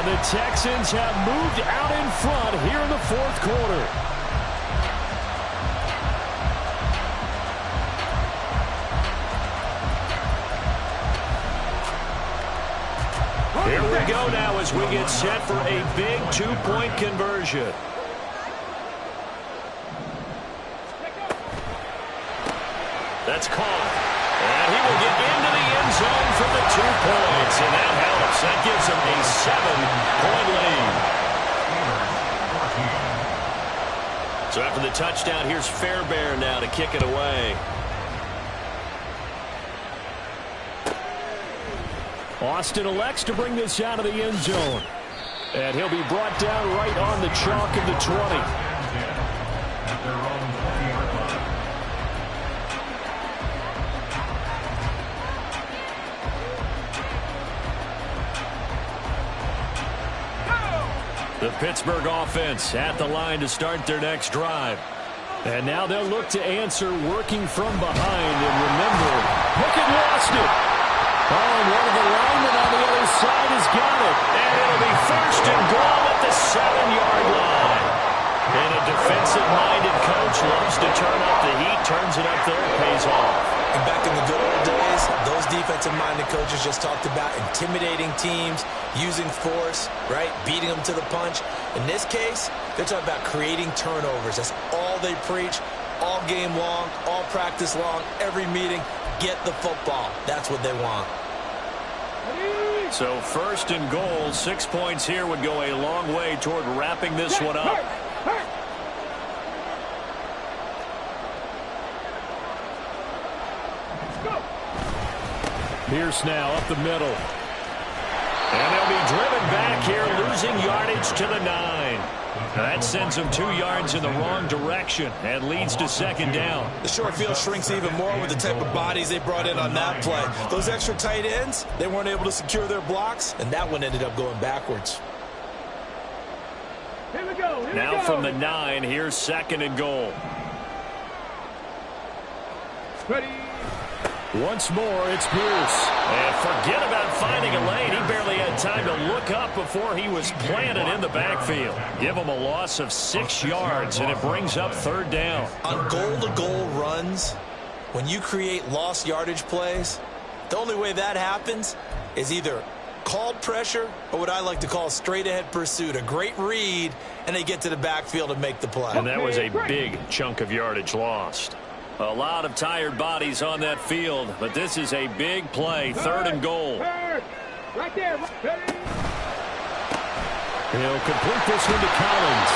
And the Texans have moved out in front here in the 4th quarter. Here we go now as we get set for a big 2-point conversion. That's caught. And he will get into the end zone for the 2 points. And that helps. That gives him a 7-point lead. So after the touchdown, here's Fairbairn now to kick it away. Austin elects to bring this out of the end zone. And he'll be brought down right on the chalk of the 20. The Pittsburgh offense at the line to start their next drive. And now they'll look to answer working from behind. And remember, Pickett lost it. Oh, and one of the linemen on the other side has got it. And it'll be first and goal at the 7-yard line. And a defensive-minded coach loves to turn up the heat, turns it up there, pays off. And back in the good old days, those defensive-minded coaches just talked about intimidating teams, using force, right, beating them to the punch. In this case, they're talking about creating turnovers. That's all they preach, all game long, all practice long, every meeting. Get the football. That's what they want. So first and goal, 6 points here would go a long way toward wrapping this one up. Pierce now up the middle. And they'll be driven back here, losing yardage to the 9. That sends them 2 yards in the wrong direction and leads to second down. The short field shrinks even more with the type of bodies they brought in on that play. Those extra tight ends, they weren't able to secure their blocks, and that one ended up going backwards. Here we go. Now from the 9, here's second and goal. Ready. Once more, it's Pierce. And forget about finding a lane. He barely had time to look up before he was planted in the backfield. Give him a loss of 6 yards, and it brings up third down. On goal-to-goal runs, when you create lost yardage plays, the only way that happens is either called pressure or what I like to call straight-ahead pursuit. A great read, and they get to the backfield and make the play. And that was a big chunk of yardage lost. A lot of tired bodies on that field, but this is a big play, third and goal. Right there. Ready. He'll complete this one to Collins.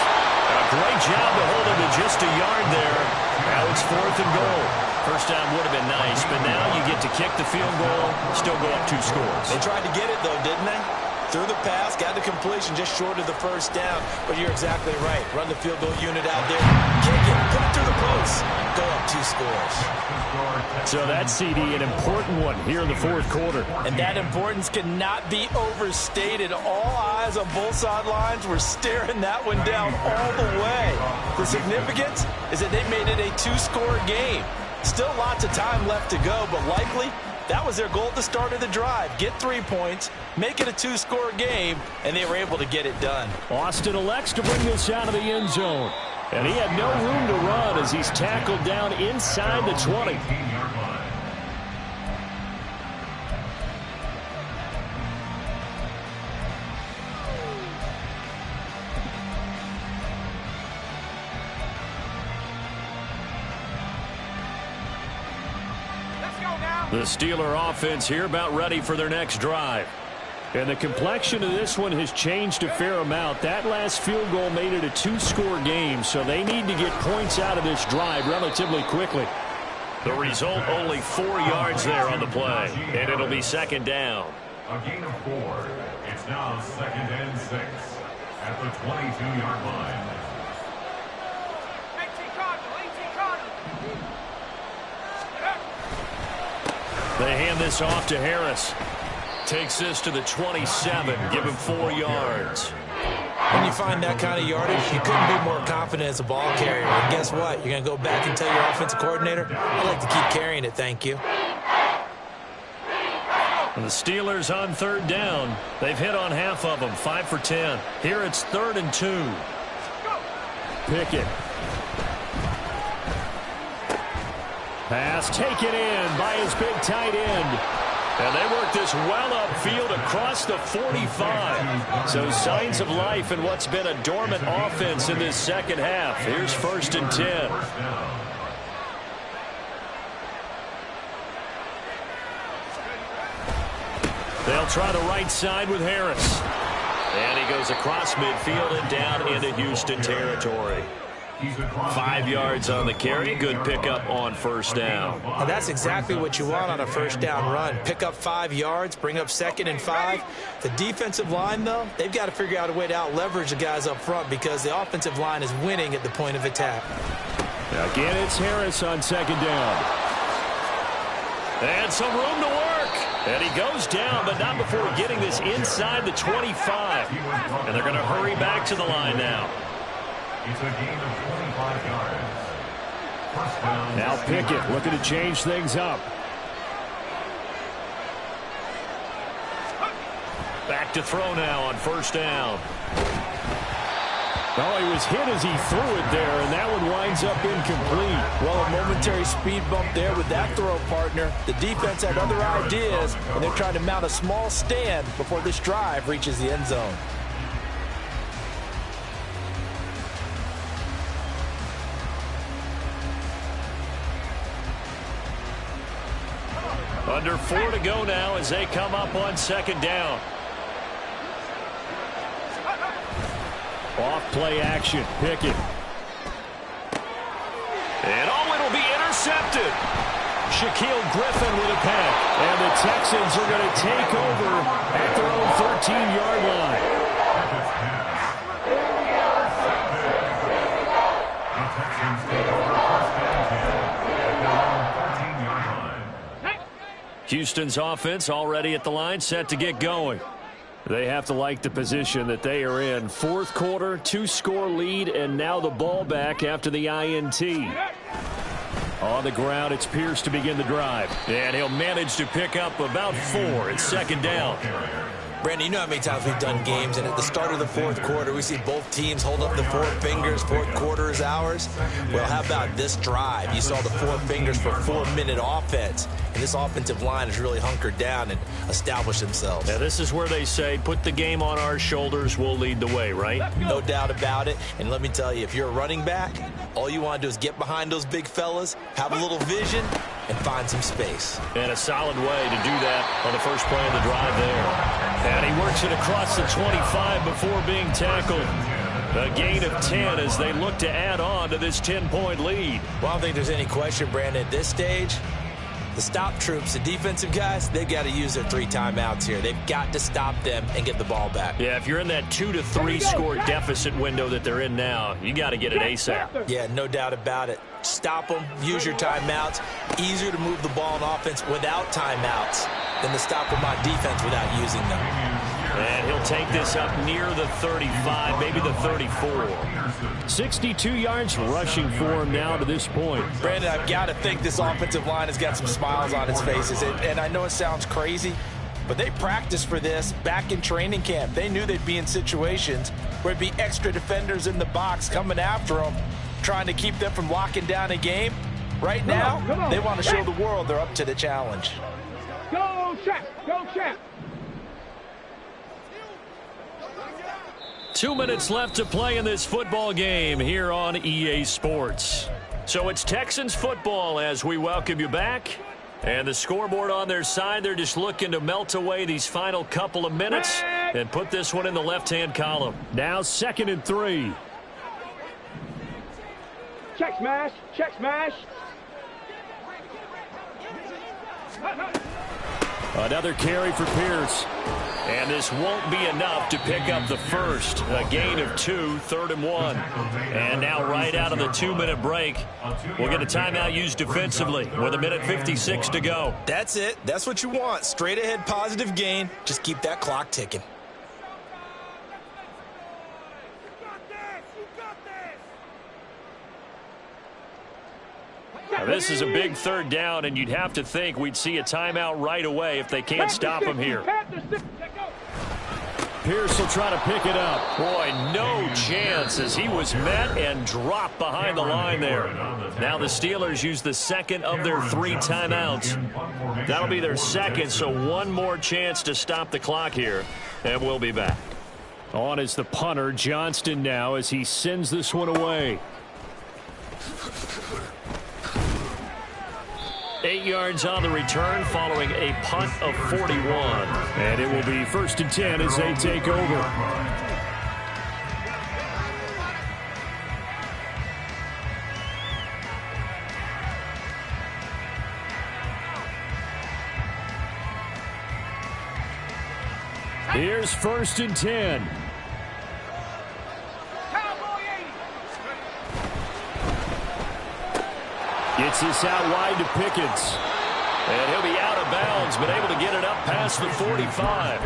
A great job to hold him to just a yard there. Now it's fourth and goal. First down would have been nice, but now you get to kick the field goal, still go up 2 scores. They tried to get it, though, didn't they? Through the pass, got the completion just short of the first down. But you're exactly right. Run the field goal unit out there. Kick it. Put it through the post. Go up 2 scores. So that's, CD, an important one here in the fourth quarter. And that importance cannot be overstated. All eyes on both sidelines were staring that one down all the way. The significance is that they made it a 2-score game. Still lots of time left to go, but likely that was their goal at the start of the drive. Get 3 points, make it a 2-score game, and they were able to get it done. Austin elects to bring this out of the end zone. And he had no room to run as he's tackled down inside the 20. The Steeler offense here about ready for their next drive. And the complexion of this one has changed a fair amount. That last field goal made it a 2-score game, so they need to get points out of this drive relatively quickly. The result, only 4 yards there on the play, and it'll be second down. A gain of 4. It's now second and 6 at the 22-yard line. 18 Cardinal. They hand this off to Harris. Takes this to the 27, give him 4 yards. When you find that kind of yardage, you couldn't be more confident as a ball carrier. And guess what? You're going to go back and tell your offensive coordinator, I'd like to keep carrying it, thank you. And the Steelers on third down. They've hit on half of them, 5 for 10. Here it's 3rd and 2. Pickett. Pass taken in by his big tight end. And they work this well upfield across the 45. So signs of life in what's been a dormant offense in this second half. Here's 1st and 10. They'll try the right side with Harris. And he goes across midfield and down into Houston territory. 5 yards on the carry. Good pickup on first down. Now that's exactly what you want on a first down run. Pick up 5 yards, bring up 2nd and 5. The defensive line, though, they've got to figure out a way to out-leverage the guys up front because the offensive line is winning at the point of attack. Again, it's Harris on 2nd down. And some room to work. And he goes down, but not before getting this inside the 25. And they're going to hurry back to the line now. It's a gain of 25 yards. First down. Now Pickett looking to change things up. Back to throw now on first down. Oh, he was hit as he threw it there, and that one winds up incomplete. Well, a momentary speed bump there with that throw, partner. The defense had other ideas, and they're trying to mount a small stand before this drive reaches the end zone. Under 4 to go now as they come up on second down. Off play action, Pickett. And it'll be intercepted. Shaquille Griffin with a pass. And the Texans are going to take over at their own 13-yard line. The Texans take over first down at their own 13-yard line. Houston's offense already at the line, set to get going. They have to like the position that they are in. Fourth quarter, 2-score lead, and now the ball back after the INT. On the ground, it's Pierce to begin the drive. And he'll manage to pick up about 4. It's second down. Brandon, you know how many times we've done games, and at the start of the fourth quarter, we see both teams hold up the 4 fingers, fourth quarter is ours. Well, how about this drive? You saw the 4 fingers for 4-minute offense, and this offensive line has really hunkered down and established themselves. Now, this is where they say, put the game on our shoulders, we'll lead the way, right? No doubt about it, and let me tell you, if you're a running back, all you want to do is get behind those big fellas, have a little vision, and find some space. And a solid way to do that on the first play of the drive there. And he works it across the 25 before being tackled. A gain of 10 as they look to add on to this 10-point lead. Well, I don't think there's any question, Brandon, at this stage, the stop troops, the defensive guys, they've got to use their 3 timeouts here. They've got to stop them and get the ball back. Yeah, if you're in that 2 to 3 score deficit window that they're in now, you got to get it ASAP. Yeah, no doubt about it. Stop them, use your timeouts. Easier to move the ball on offense without timeouts than to stop them on defense without using them. And he'll take this up near the 35, maybe the 34. 62 yards rushing for him now to this point. Brandon, I've got to think this offensive line has got some smiles on its faces. And I know it sounds crazy, but they practiced for this back in training camp. They knew they'd be in situations where it'd be extra defenders in the box coming after them, trying to keep them from locking down a game. Right now, they want to show the world they're up to the challenge. Go, Champ! Go, Champ! 2 minutes left to play in this football game here on EA Sports. So it's Texans football as we welcome you back. And the scoreboard on their side, they're just looking to melt away these final couple of minutes and put this one in the left-hand column. Now 2nd and 3. Check smash! Check smash! Another carry for Pierce. And this won't be enough to pick up the first. A gain of 2, 3rd and 1. And now right out of the 2-minute break, we'll get a timeout used defensively with 1:56 to go. That's it. That's what you want. Straight ahead positive gain. Just keep that clock ticking. Now, this is a big 3rd down, and you'd have to think we'd see a timeout right away if they can't stop him here. Pierce will try to pick it up. Boy, no chance as he was met and dropped behind the line there. Now the Steelers use the 2nd of their 3 timeouts. That'll be their 2nd, so one more chance to stop the clock here, and we'll be back. On is the punter, Johnston, now as he sends this one away. 8 yards on the return following a punt of 41. And it will be 1st and 10 as they take over. Here's 1st and 10. Gets this out wide to Pickens. And he'll be out of bounds, but able to get it up past the 45.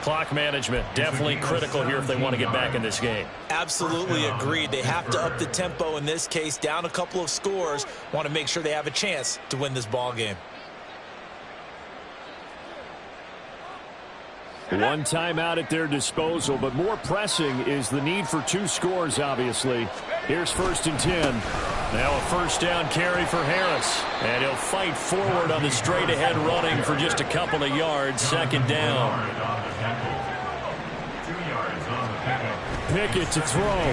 Clock management definitely critical here if they want to get back in this game. Absolutely agreed. They have to up the tempo in this case, down a couple of scores. Want to make sure they have a chance to win this ball game. One timeout at their disposal, but more pressing is the need for 2 scores, obviously. Here's 1st and 10. Now a first down carry for Harris. And he'll fight forward on the straight-ahead running for just a couple of yards. 2nd down. Pickett to throw.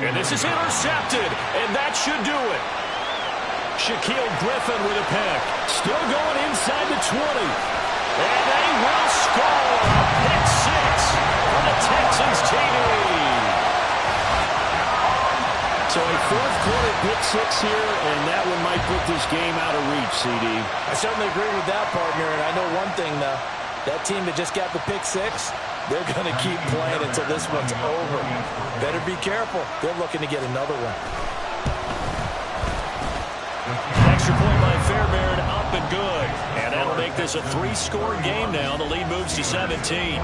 And this is intercepted, and that should do it. Shaquille Griffin with a pick. Still going inside the 20. And they will score a pick 6 for the Texans TD. So a 4th-quarter pick 6 here, and that one might put this game out of reach, CD. I certainly agree with that, partner. And I know one thing, though. That team that just got the pick 6, they're going to keep playing until this one's over. Better be careful. They're looking to get another one. Extra point by Fairbairn, up and good. And that'll make this a 3-score game now. The lead moves to 17.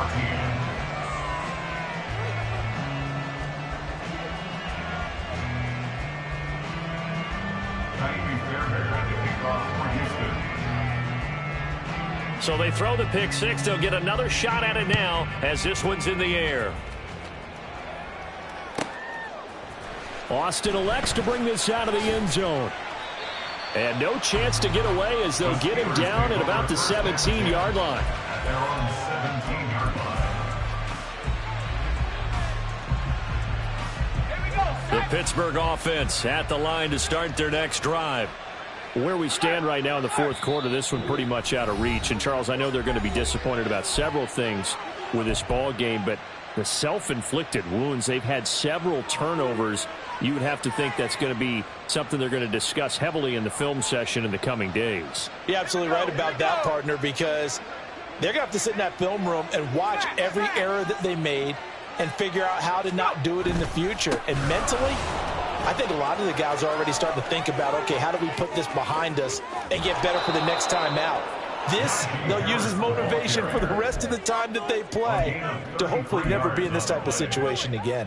So they throw the pick 6. They'll get another shot at it now as this one's in the air. Austin elects to bring this out of the end zone. And no chance to get away as they'll get him down at about the 17-yard line. They're on the 17-yard line. The Pittsburgh offense at the line to start their next drive. Where we stand right now in the 4th quarter, this one pretty much out of reach. And, Charles, I know they're going to be disappointed about several things with this ball game, but the self-inflicted wounds, they've had several turnovers. You would have to think that's going to be something they're going to discuss heavily in the film session in the coming days. You're absolutely right about that, partner, because they're going to have to sit in that film room and watch every error that they made and figure out how to not do it in the future. And mentally, I think a lot of the guys are already starting to think about, okay, how do we put this behind us and get better for the next time out? This, they'll use as motivation for the rest of the time that they play to hopefully never be in this type of situation again.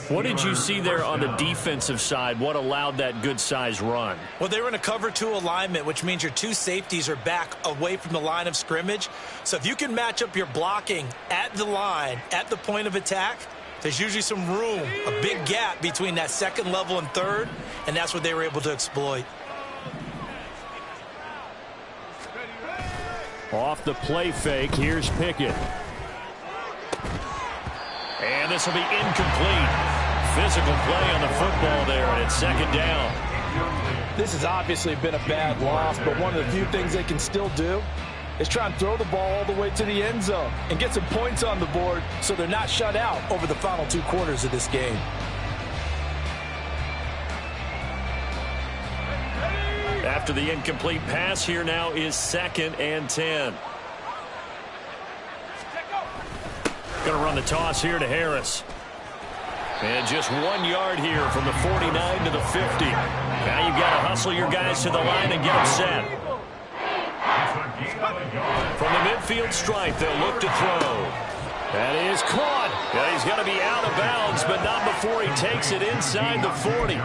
What did you see there on the defensive side? What allowed that good-sized run? Well, they were in a cover 2 alignment, which means your 2 safeties are back away from the line of scrimmage. So if you can match up your blocking at the line, at the point of attack, there's usually some room, a big gap between that 2nd level and 3rd, and that's what they were able to exploit. Off the play fake, here's Pickett. And this will be incomplete. Physical play on the football there, and it's 2nd down. This has obviously been a bad loss, but one of the few things they can still do is try and throw the ball all the way to the end zone and get some points on the board so they're not shut out over the final 2 quarters of this game. After the incomplete pass, here now is 2nd and 10. Going to run the toss here to Harris. And just 1 yard here from the 49 to the 50. Now you've got to hustle your guys to the line and get them set. From the midfield stripe, they'll look to throw. That is caught. Yeah, he's going to be out of bounds, but not before he takes it inside the 40.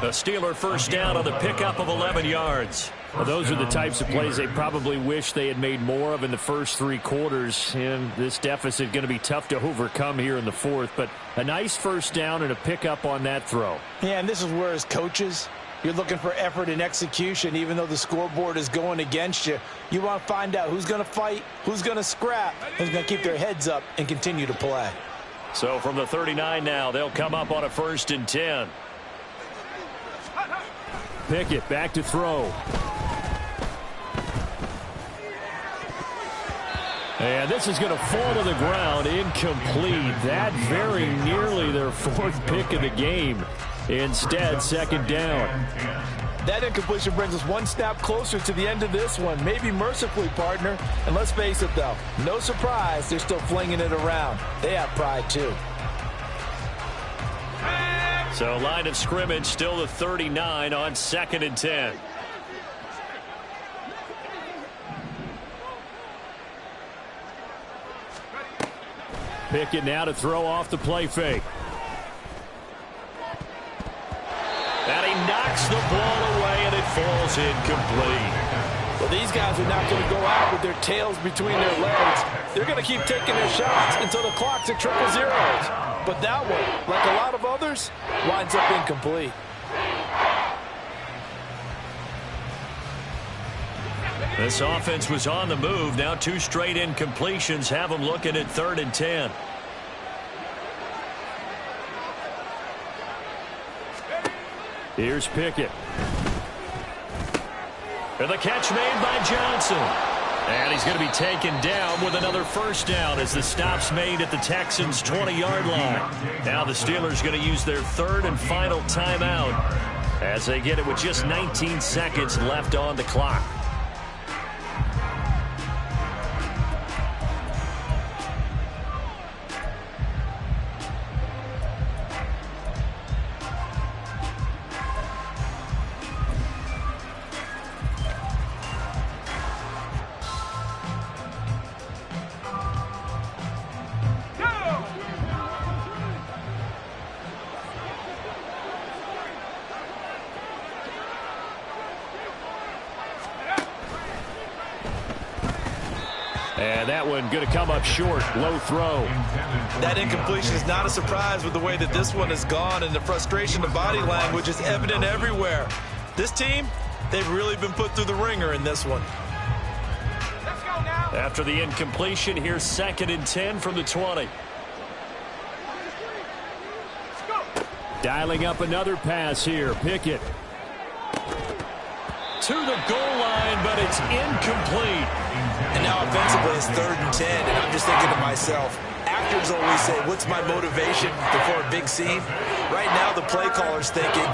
A Steeler first down on the pickup of 11 yards. Well, those are the types of plays they probably wish they had made more of in the first 3 quarters. And this deficit going to be tough to overcome here in the 4th. But a nice first down and a pickup on that throw. Yeah, and this is where as coaches, you're looking for effort and execution. Even though the scoreboard is going against you, you want to find out who's going to fight, who's going to scrap, who's going to keep their heads up and continue to play. So from the 39 now, they'll come up on a 1st and 10. Pickett back to throw. And this is going to fall to the ground, incomplete. That very nearly their 4th pick of the game. Instead, 2nd down. That incompletion brings us 1 snap closer to the end of this one. Maybe mercifully, partner. And let's face it, though, no surprise, they're still flinging it around. They have pride, too. So line of scrimmage still the 39 on 2nd and 10. Pickett now to throw off the play fake. And he knocks the ball away, and it falls incomplete. Well, these guys are not going to go out with their tails between their legs. They're going to keep taking their shots until the clock's at 000. But that one, like a lot of others, winds up incomplete. This offense was on the move. Now 2 straight incompletions have them looking at 3rd and 10. Here's Pickett. And the catch made by Johnson. And he's going to be taken down with another first down as the stop's made at the Texans' 20-yard line. Now the Steelers going to use their 3rd and final timeout as they get it with just 19 seconds left on the clock. And that one going to come up short. Low throw. That incompletion is not a surprise with the way that this one has gone, and the frustration of body language is evident everywhere. This team, they've really been put through the ringer in this one. Let's go now. After the incompletion, here's 2nd and 10 from the 20. Let's go. Dialing up another pass here. Pickett. To the goal line, but it's incomplete. And now offensively it's 3rd and 10, and I'm just thinking to myself, actors always say, what's my motivation before a big scene? Right now the play caller's thinking,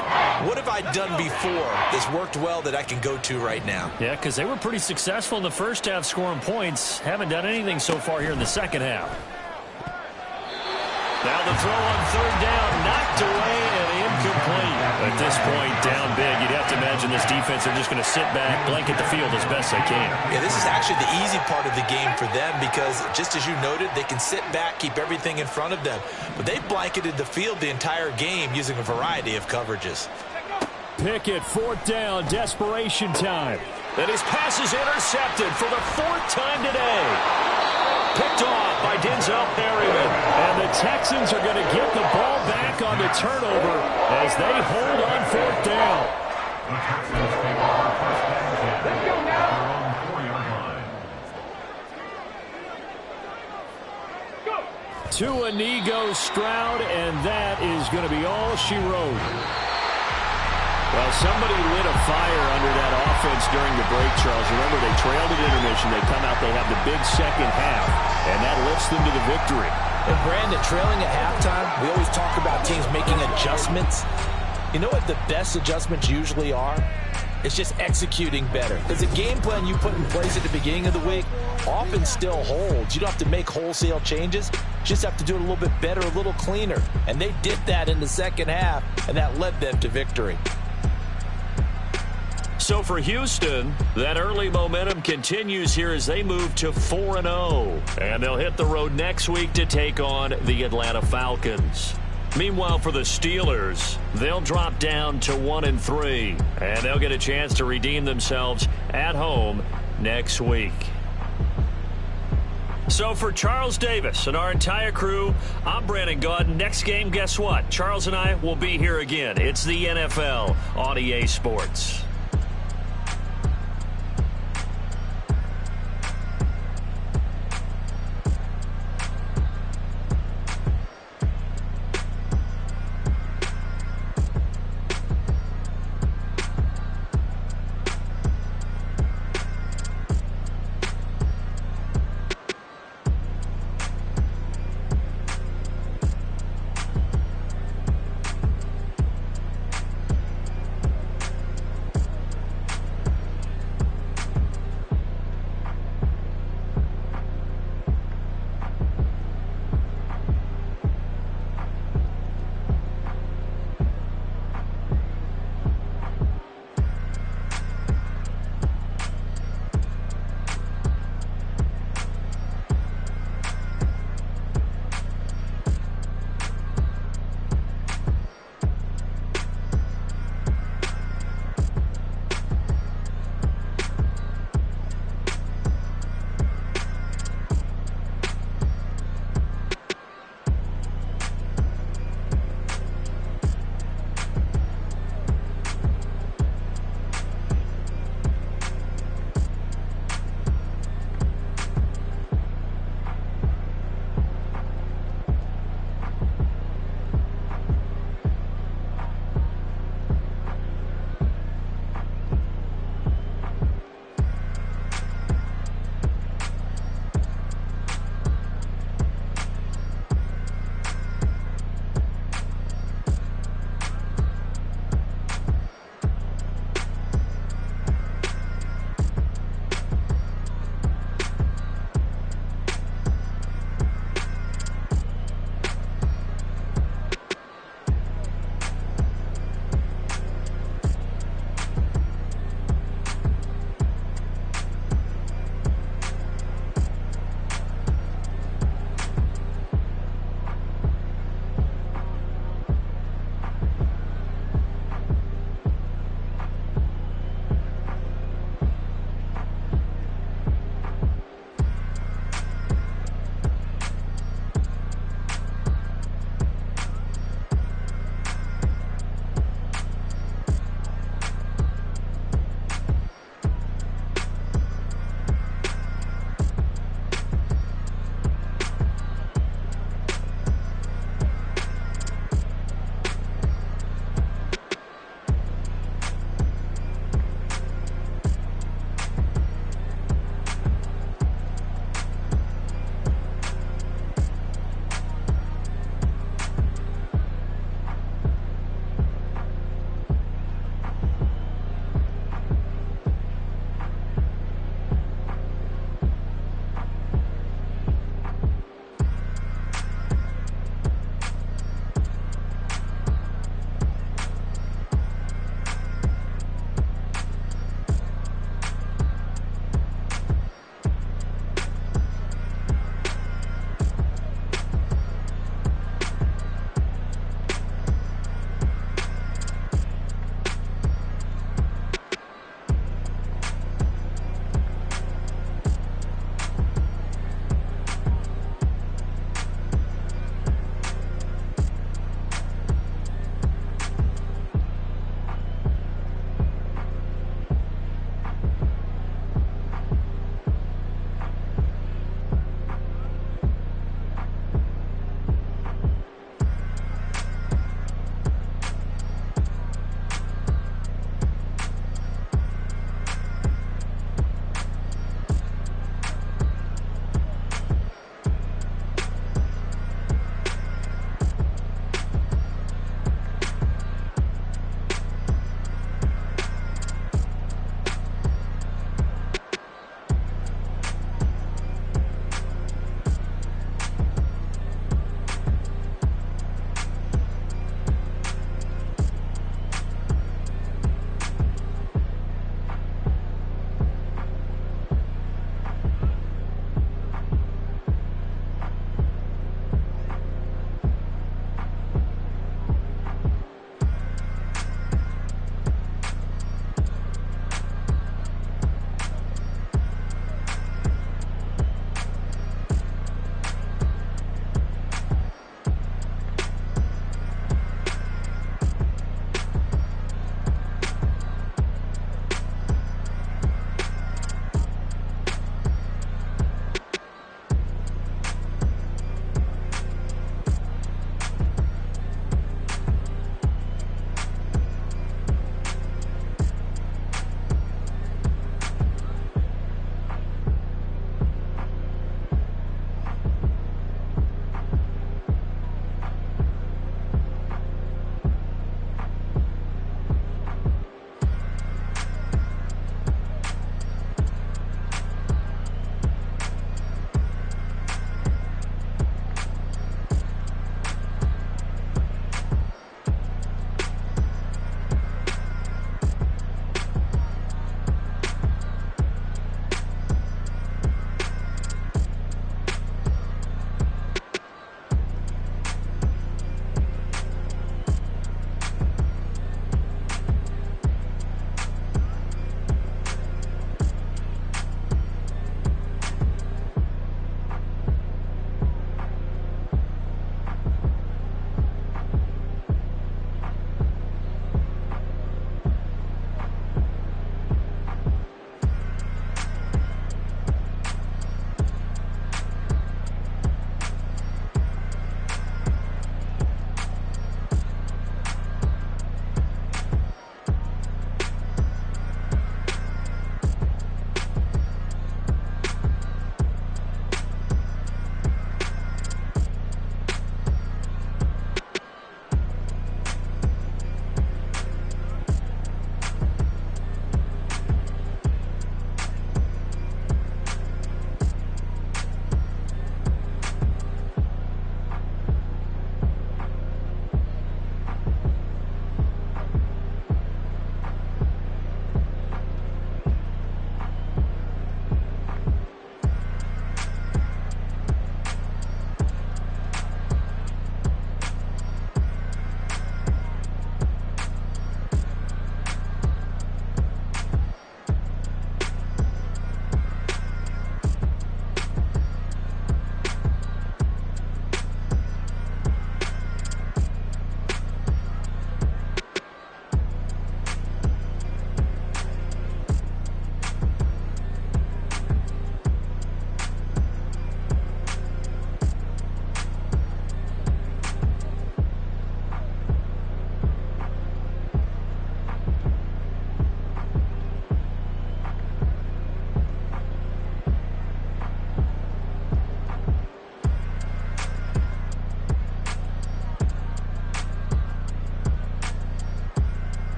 what have I done before that's worked well that I can go to right now? Yeah, because they were pretty successful in the first half scoring points. Haven't done anything so far here in the second half. Now the throw on 3rd down, knocked away and incomplete. At this point, down big, you'd have to imagine this defense are just going to sit back, blanket the field as best they can. Yeah, this is actually the easy part of the game for them because, just as you noted, they can sit back, keep everything in front of them. But they blanketed the field the entire game using a variety of coverages. Pickett, 4th down, desperation time. And his pass is intercepted for the 4th time today. Picked off by Denzel Perryman. And the Texans are going to get the ball back on the turnover as they hold on 4th down. The Texans take over first and 10. Let's go now. Their own 4-yard line. Go. To Inigo Stroud, and that is going to be all she wrote. Well, somebody lit a fire under that offense during the break, Charles. Remember, they trailed at intermission. They come out, they have the big second half, and that lifts them to the victory. And Brandon, trailing at halftime, we always talk about teams making adjustments. You know what the best adjustments usually are? It's just executing better. Because the game plan you put in place at the beginning of the week often still holds. You don't have to make wholesale changes. You just have to do it a little bit better, a little cleaner. And they did that in the second half, and that led them to victory. So for Houston, that early momentum continues here as they move to 4-0. And they'll hit the road next week to take on the Atlanta Falcons. Meanwhile, for the Steelers, they'll drop down to 1-3. And they'll get a chance to redeem themselves at home next week. So for Charles Davis and our entire crew, I'm Brandon Gaudin. Next game, guess what? Charles and I will be here again. It's the NFL on EA Sports.